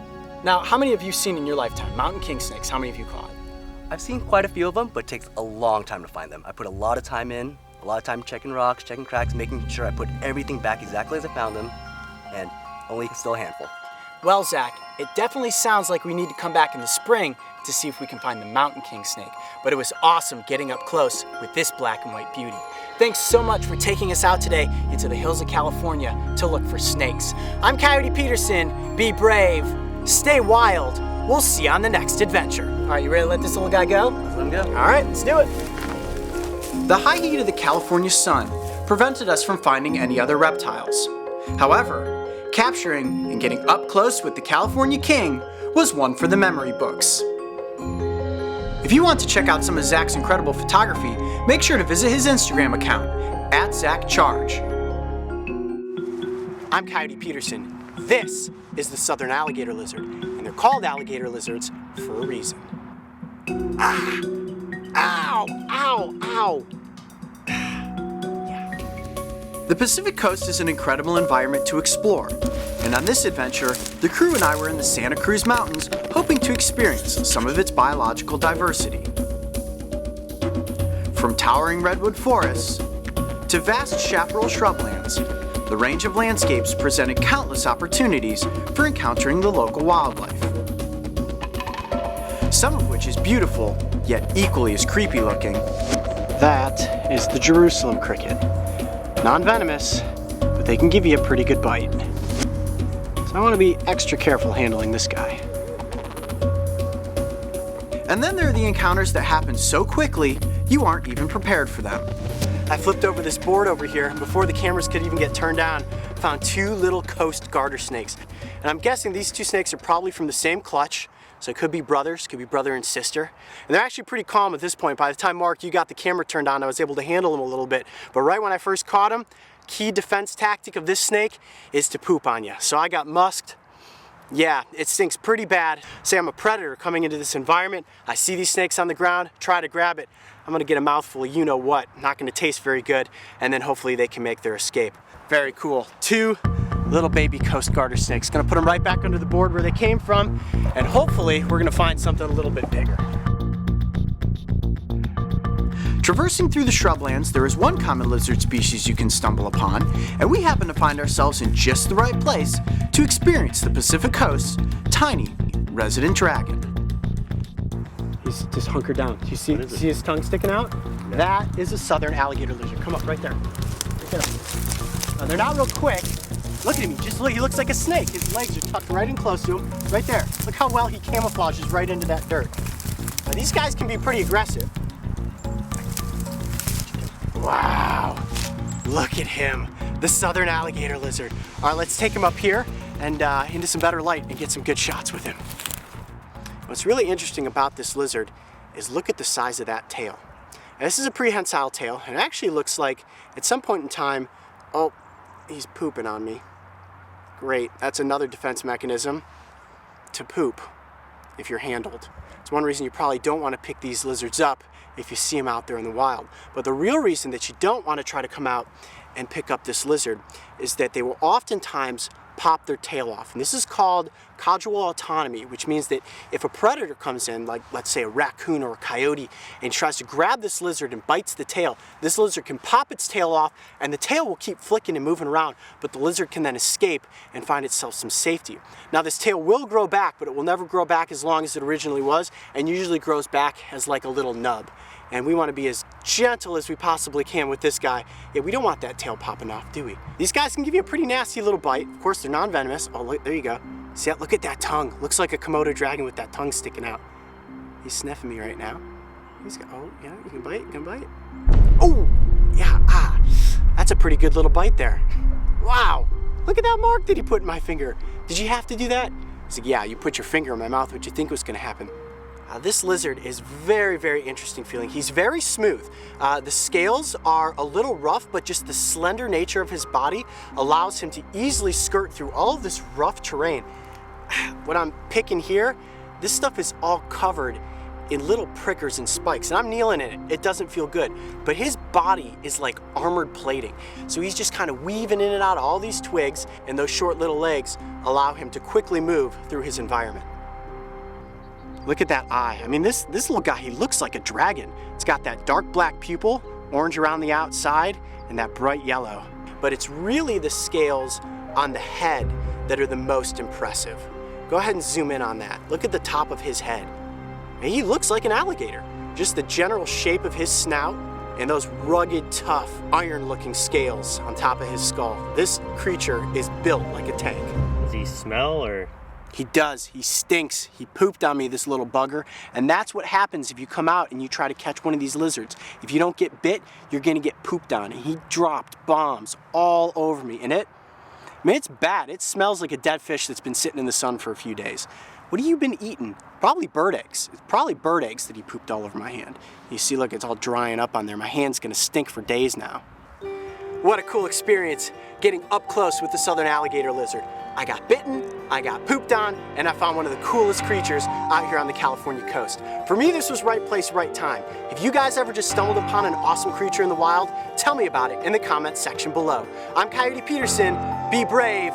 Now, how many have you seen in your lifetime? Mountain king snakes, how many have you caught? I've seen quite a few of them, but it takes a long time to find them. I put a lot of time in, a lot of time checking rocks, checking cracks, making sure I put everything back exactly as I found them, and only still a handful. Well, Zach, it definitely sounds like we need to come back in the spring to see if we can find the mountain king snake. But it was awesome getting up close with this black and white beauty. Thanks so much for taking us out today into the hills of California to look for snakes. I'm Coyote Peterson. Be brave, stay wild. We'll see you on the next adventure. All right, you ready to let this little guy go? Let's let him go. All right, let's do it. The high heat of the California sun prevented us from finding any other reptiles. However, capturing and getting up close with the California king was one for the memory books. If you want to check out some of Zach's incredible photography, make sure to visit his Instagram account, @ZachCharge. I'm Coyote Peterson. This is the southern alligator lizard, and they're called alligator lizards for a reason. Ah! Ow! Ow! Ow! The Pacific Coast is an incredible environment to explore, and on this adventure, the crew and I were in the Santa Cruz Mountains hoping to experience some of its biological diversity. From towering redwood forests to vast chaparral shrublands, the range of landscapes presented countless opportunities for encountering the local wildlife. Some of which is beautiful, yet equally as creepy looking. That is the Jerusalem cricket. Non-venomous, but they can give you a pretty good bite. So I want to be extra careful handling this guy. And then there are the encounters that happen so quickly, you aren't even prepared for them. I flipped over this board over here, and before the cameras could even get turned on, found 2 little coast garter snakes. And I'm guessing these 2 snakes are probably from the same clutch, so it could be brothers, could be brother and sister. And they're actually pretty calm at this point. By the time, Mark, you got the camera turned on, I was able to handle them a little bit. But right when I first caught them, key defense tactic of this snake is to poop on you. So I got musked. Yeah, it stinks pretty bad. Say I'm a predator coming into this environment. I see these snakes on the ground, try to grab it. I'm gonna get a mouthful of you-know-what. Not gonna taste very good, and then hopefully they can make their escape. Very cool. 2 little baby coast garter snakes. Gonna put them right back under the board where they came from, and hopefully we're gonna find something a little bit bigger. Traversing through the shrublands, there is one common lizard species you can stumble upon, and we happen to find ourselves in just the right place to experience the Pacific Coast's tiny resident dragon. He's just hunkered down. Do you see his tongue sticking out? Yeah. That is a southern alligator lizard. Come up right there. Right there. Now, they're not real quick. Look at him, he looks like a snake. His legs are tucked right in close to him. Right there. Look how well he camouflages right into that dirt. Now, these guys can be pretty aggressive. Wow. Look at him, the southern alligator lizard. All right, let's take him up here and into some better light and get some good shots with him. What's really interesting about this lizard is look at the size of that tail. Now, this is a prehensile tail, and it actually looks like at some point in time, oh, he's pooping on me. Great, that's another defense mechanism to poop if you're handled. It's one reason you probably don't want to pick these lizards up if you see them out there in the wild. But the real reason that you don't want to try to come out and pick up this lizard is that they will oftentimes pop their tail off. And this is called caudal autonomy, which means that if a predator comes in, like let's say a raccoon or a coyote, and tries to grab this lizard and bites the tail, this lizard can pop its tail off and the tail will keep flicking and moving around, but the lizard can then escape and find itself some safety. Now this tail will grow back, but it will never grow back as long as it originally was, and usually grows back as like a little nub. And we want to be as gentle as we possibly can with this guy. Yeah, we don't want that tail popping off, do we? These guys can give you a pretty nasty little bite. Of course, they're non-venomous. Oh, look, there you go. See that? Look at that tongue. Looks like a Komodo dragon with that tongue sticking out. He's sniffing me right now. He's got, oh, yeah, you can bite, you can bite. Oh, yeah, that's a pretty good little bite there. Wow, look at that mark that he put in my finger. Did you have to do that? He's like, yeah, you put your finger in my mouth. What'd you think was gonna happen? This lizard is very, very interesting feeling. He's very smooth. The scales are a little rough, but just the slender nature of his body allows him to easily skirt through all of this rough terrain. What I'm picking here, this stuff is all covered in little prickers and spikes, and I'm kneeling in it. It doesn't feel good, but his body is like armored plating. So he's just kind of weaving in and out of all these twigs, and those short little legs allow him to quickly move through his environment. Look at that eye. I mean, this little guy, he looks like a dragon. It's got that dark black pupil, orange around the outside, and that bright yellow. But it's really the scales on the head that are the most impressive. Go ahead and zoom in on that. Look at the top of his head. And he looks like an alligator. Just the general shape of his snout and those rugged, tough, iron-looking scales on top of his skull. This creature is built like a tank. Does he smell or? He does. He stinks. He pooped on me, this little bugger. And that's what happens if you come out and you try to catch one of these lizards. If you don't get bit, you're going to get pooped on. And he dropped bombs all over me. And it's bad. It smells like a dead fish that's been sitting in the sun for a few days. What have you been eating? Probably bird eggs. It's probably bird eggs that he pooped all over my hand. You see, look, it's all drying up on there. My hand's going to stink for days now. What a cool experience getting up close with the southern alligator lizard. I got bitten, I got pooped on, and I found one of the coolest creatures out here on the California coast. For me, this was right place, right time. If you guys ever just stumbled upon an awesome creature in the wild, tell me about it in the comments section below. I'm Coyote Peterson. Be brave,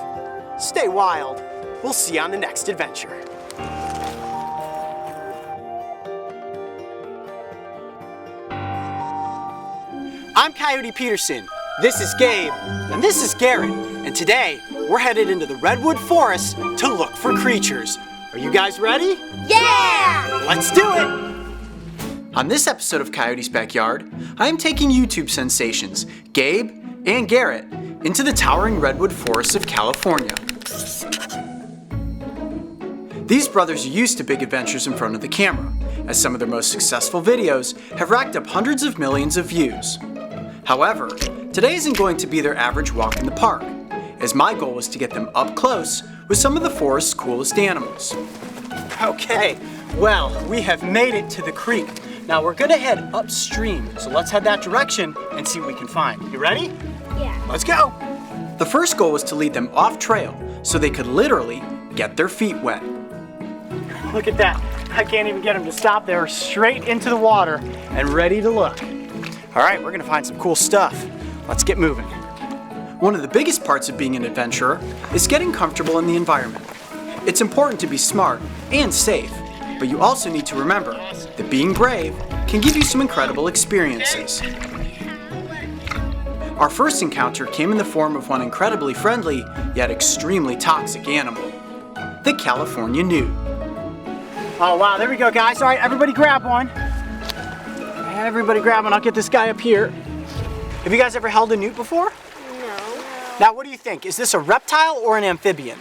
stay wild. We'll see you on the next adventure. I'm Coyote Peterson. This is Gabe, and this is Garrett, and today we're headed into the redwood forest to look for creatures. Are you guys ready? Yeah! Let's do it! On this episode of Coyote's Backyard, I am taking YouTube sensations, Gabe and Garrett, into the towering redwood forests of California. These brothers are used to big adventures in front of the camera, as some of their most successful videos have racked up hundreds of millions of views. However, today isn't going to be their average walk in the park, as my goal was to get them up close with some of the forest's coolest animals. Okay, well, we have made it to the creek. Now we're gonna head upstream, so let's head that direction and see what we can find. You ready? Yeah. Let's go! The first goal was to lead them off trail so they could literally get their feet wet. Look at that. I can't even get them to stop. They were straight into the water and ready to look. All right, we're gonna find some cool stuff. Let's get moving. One of the biggest parts of being an adventurer is getting comfortable in the environment. It's important to be smart and safe, but you also need to remember that being brave can give you some incredible experiences. Our first encounter came in the form of one incredibly friendly, yet extremely toxic animal, the California newt. Oh wow, there we go guys. All right, everybody grab one. Everybody grab one, I'll get this guy up here. Have you guys ever held a newt before? No. Now what do you think? Is this a reptile or an amphibian?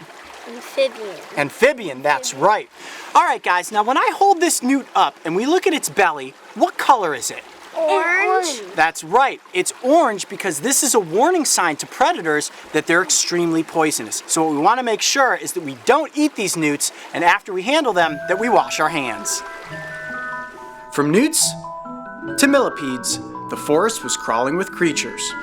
Amphibian. Amphibian, that's right. All right guys, now when I hold this newt up and we look at its belly, what color is it? Orange? That's right, it's orange because this is a warning sign to predators that they're extremely poisonous. So what we want to make sure is that we don't eat these newts, and after we handle them, that we wash our hands. From newts to millipedes, the forest was crawling with creatures.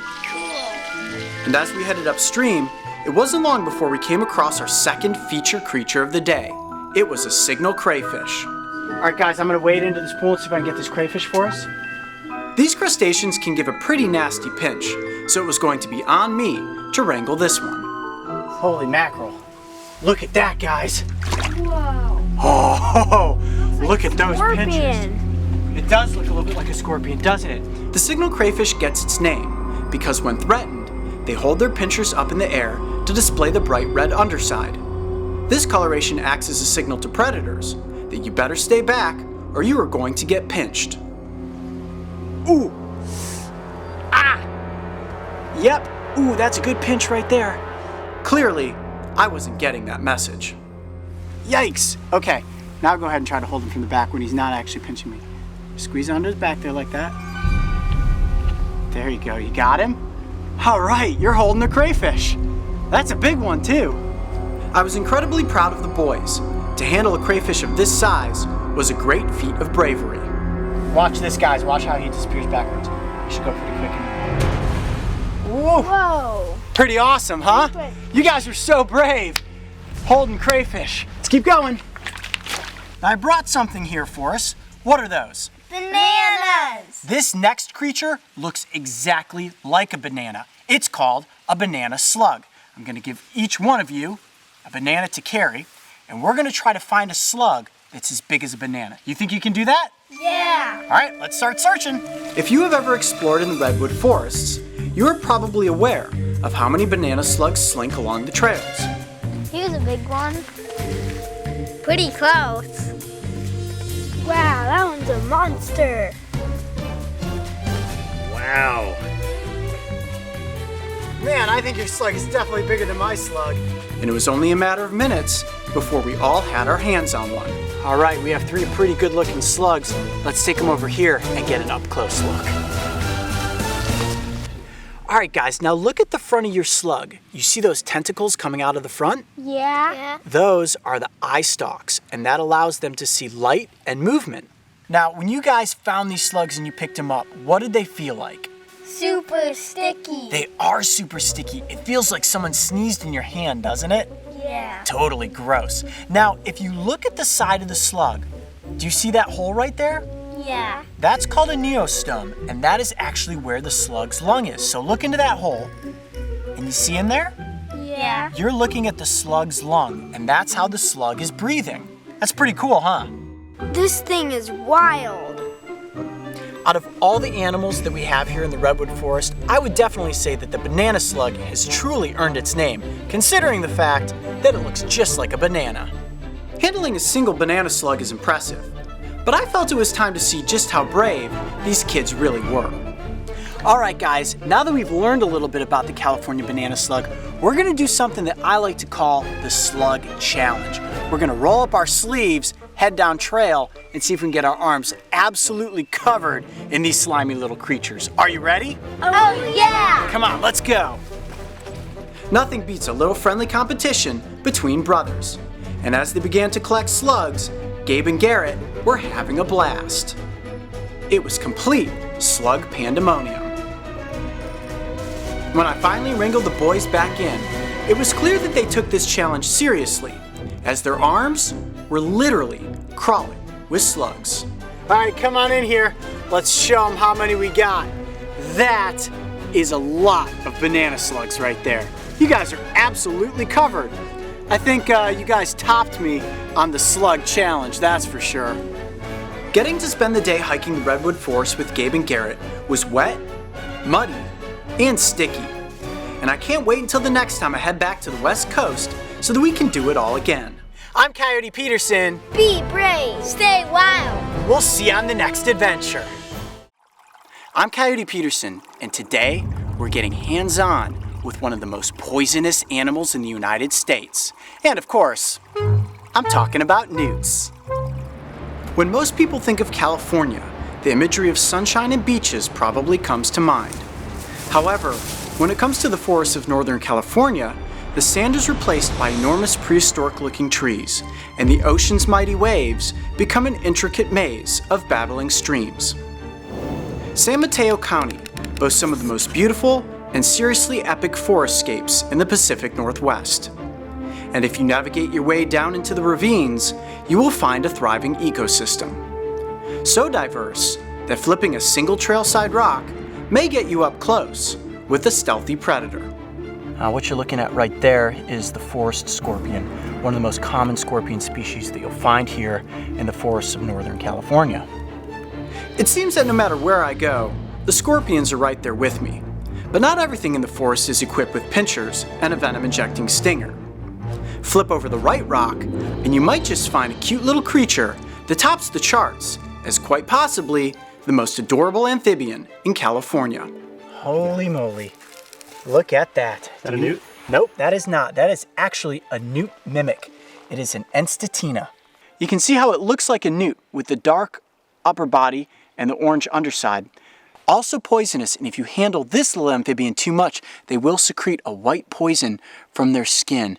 And as we headed upstream, it wasn't long before we came across our second feature creature of the day. It was a signal crayfish. All right, guys, I'm gonna wade into this pool and see if I can get this crayfish for us. These crustaceans can give a pretty nasty pinch, so it was going to be on me to wrangle this one. Holy mackerel. Look at that, guys. Whoa. Oh, look at those pinches. Scorpion. It does look a little bit like a scorpion, doesn't it? The signal crayfish gets its name because when threatened, they hold their pinchers up in the air to display the bright red underside. This coloration acts as a signal to predators that you better stay back or you are going to get pinched. Ooh. Ah. Yep. Ooh, that's a good pinch right there. Clearly, I wasn't getting that message. Yikes. Okay, now go ahead and try to hold him from the back when he's not actually pinching me. Squeeze under his back there like that. There you go, you got him? All right, you're holding the crayfish. That's a big one too. I was incredibly proud of the boys. To handle a crayfish of this size was a great feat of bravery. Watch this, guys. Watch how he disappears backwards. He should go pretty quick. Whoa. Whoa. Pretty awesome, huh? You guys are so brave. Holding crayfish. Let's keep going. I brought something here for us. What are those? Bananas. This next creature looks exactly like a banana. It's called a banana slug. I'm going to give each one of you a banana to carry, and we're going to try to find a slug that's as big as a banana. You think you can do that? Yeah. All right, let's start searching. If you have ever explored in the redwood forests, you are probably aware of how many banana slugs slink along the trails. Here's a big one. Pretty close. Wow, that one's a monster. Wow. Man, I think your slug is definitely bigger than my slug. And it was only a matter of minutes before we all had our hands on one. All right, we have 3 pretty good looking slugs. Let's take them over here and get an up close look. All right, guys, now look at the front of your slug. You see those tentacles coming out of the front? Yeah. Those are the eye stalks, and that allows them to see light and movement. Now, when you guys found these slugs and you picked them up, what did they feel like? Super sticky. They are super sticky. It feels like someone sneezed in your hand, doesn't it? Yeah. Totally gross. Now, if you look at the side of the slug, do you see that hole right there? Yeah. That's called a neostome, and that is actually where the slug's lung is. So look into that hole, and you see in there? Yeah. You're looking at the slug's lung, and that's how the slug is breathing. That's pretty cool, huh? This thing is wild. Out of all the animals that we have here in the redwood forest, I would definitely say that the banana slug has truly earned its name, considering the fact that it looks just like a banana. Handling a single banana slug is impressive, but I felt it was time to see just how brave these kids really were. All right, guys, now that we've learned a little bit about the California banana slug, we're gonna do something that I like to call the Slug Challenge. We're gonna roll up our sleeves, head down trail, and see if we can get our arms absolutely covered in these slimy little creatures. Are you ready? Oh, yeah. Come on, let's go. Nothing beats a little friendly competition between brothers. And as they began to collect slugs, Gabe and Garrett were having a blast. It was complete slug pandemonium. When I finally wrangled the boys back in, it was clear that they took this challenge seriously, as their arms were literally crawling with slugs. All right, come on in here. Let's show them how many we got. That is a lot of banana slugs right there. You guys are absolutely covered. I think you guys topped me on the slug challenge, that's for sure. Getting to spend the day hiking the redwood forest with Gabe and Garrett was wet, muddy, and sticky. And I can't wait until the next time I head back to the West Coast so that we can do it all again. I'm Coyote Peterson. Be brave. Stay wild. We'll see you on the next adventure. I'm Coyote Peterson, and today we're getting hands-on with one of the most poisonous animals in the United States. And of course, I'm talking about newts. When most people think of California, the imagery of sunshine and beaches probably comes to mind. However, when it comes to the forests of Northern California, the sand is replaced by enormous prehistoric-looking trees, and the ocean's mighty waves become an intricate maze of babbling streams. San Mateo County boasts some of the most beautiful and seriously epic forestscapes in the Pacific Northwest. And if you navigate your way down into the ravines, you will find a thriving ecosystem. So diverse that flipping a single trailside rock may get you up close with a stealthy predator. What you're looking at right there is the forest scorpion, one of the most common scorpion species that you'll find here in the forests of Northern California. It seems that no matter where I go, the scorpions are right there with me. But not everything in the forest is equipped with pinchers and a venom-injecting stinger. Flip over the right rock, and you might just find a cute little creature that tops the charts as quite possibly the most adorable amphibian in California. Holy moly. Look at that. Is that a newt? Nope, that is not. That is actually a newt mimic. It is an Enstatina. You can see how it looks like a newt with the dark upper body and the orange underside. Also poisonous, and if you handle this little amphibian too much, they will secrete a white poison from their skin.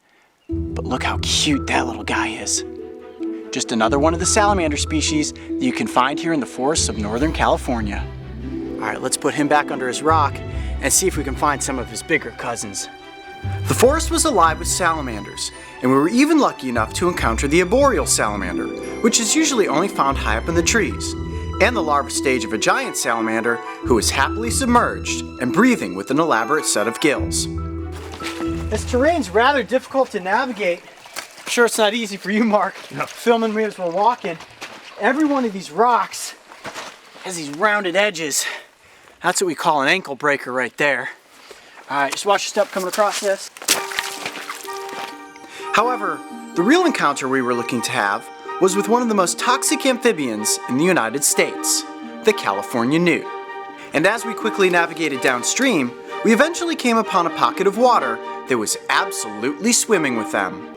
But look how cute that little guy is. Just another one of the salamander species that you can find here in the forests of Northern California. All right, let's put him back under his rock and see if we can find some of his bigger cousins. The forest was alive with salamanders, and we were even lucky enough to encounter the arboreal salamander, which is usually only found high up in the trees, and the larva stage of a giant salamander who is happily submerged and breathing with an elaborate set of gills. This terrain's rather difficult to navigate. I'm sure it's not easy for you, Mark, filming me as we're walking. Every one of these rocks has these rounded edges. That's what we call an ankle breaker right there. All right, just watch your step coming across this. However, the real encounter we were looking to have was with one of the most toxic amphibians in the United States, the California newt. And as we quickly navigated downstream, we eventually came upon a pocket of water that was absolutely swimming with them.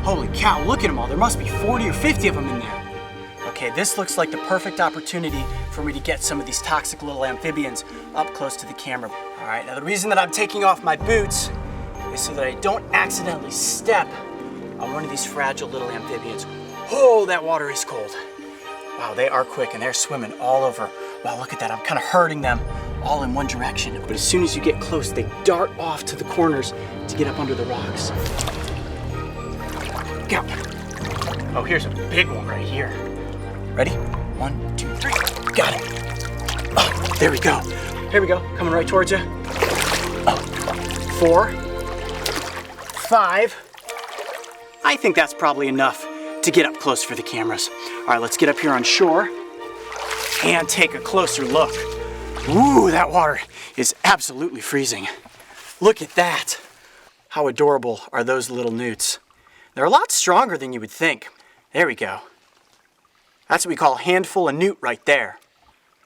Holy cow, look at them all. There must be 40 or 50 of them in there. Okay, this looks like the perfect opportunity for me to get some of these toxic little amphibians up close to the camera. All right, now the reason that I'm taking off my boots is so that I don't accidentally step on one of these fragile little amphibians. Oh, that water is cold. Wow, they are quick and they're swimming all over. Wow, look at that, I'm kind of herding them all in one direction. But as soon as you get close, they dart off to the corners to get up under the rocks. Go. Oh, here's a big one right here. Ready? 1, 2, 3. Got it. Oh, there we go. Here we go. Coming right towards you. Oh, 4, 5. I think that's probably enough to get up close for the cameras. All right, let's get up here on shore and take a closer look. Ooh, that water is absolutely freezing. Look at that. How adorable are those little newts? They're a lot stronger than you would think. There we go. That's what we call a handful of newt right there.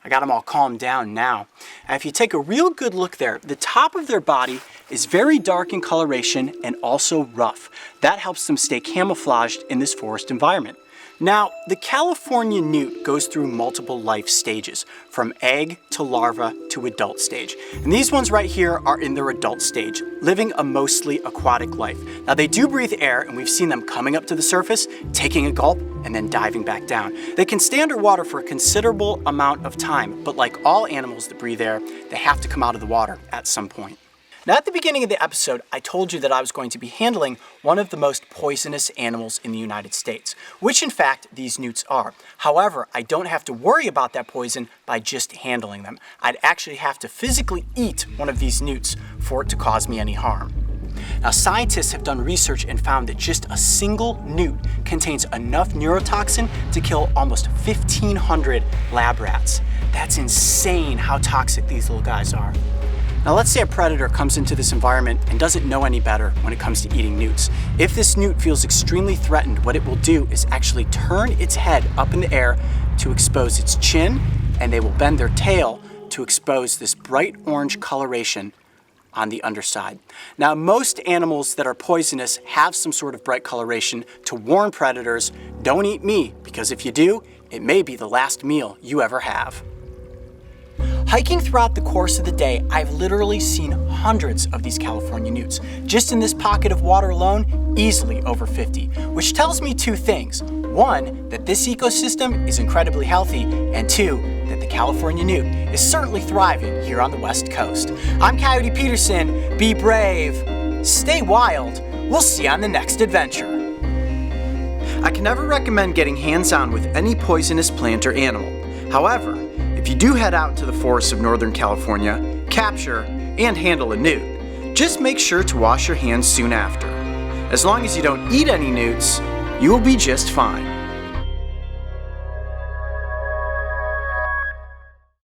I got them all calmed down now. And if you take a real good look there, the top of their body is very dark in coloration and also rough. That helps them stay camouflaged in this forest environment. Now, the California newt goes through multiple life stages, from egg to larva to adult stage. And these ones right here are in their adult stage, living a mostly aquatic life. Now, they do breathe air, and we've seen them coming up to the surface, taking a gulp, and then diving back down. They can stay underwater for a considerable amount of time, but like all animals that breathe air, they have to come out of the water at some point. Now, at the beginning of the episode, I told you that I was going to be handling one of the most poisonous animals in the United States, which in fact these newts are. However, I don't have to worry about that poison by just handling them. I'd actually have to physically eat one of these newts for it to cause me any harm. Now, scientists have done research and found that just a single newt contains enough neurotoxin to kill almost 1,500 lab rats. That's insane how toxic these little guys are. Now, let's say a predator comes into this environment and doesn't know any better when it comes to eating newts. If this newt feels extremely threatened, what it will do is actually turn its head up in the air to expose its chin, and they will bend their tail to expose this bright orange coloration on the underside. Now, most animals that are poisonous have some sort of bright coloration to warn predators, don't eat me, because if you do, it may be the last meal you ever have. Hiking throughout the course of the day, I've literally seen hundreds of these California newts. Just in this pocket of water alone, easily over 50, which tells me two things. One, that this ecosystem is incredibly healthy, and two, that the California newt is certainly thriving here on the West Coast. I'm Coyote Peterson. Be brave, stay wild. We'll see you on the next adventure. I can never recommend getting hands-on with any poisonous plant or animal. However, if you do head out into the forests of Northern California, capture and handle a newt, just make sure to wash your hands soon after. As long as you don't eat any newts, you will be just fine.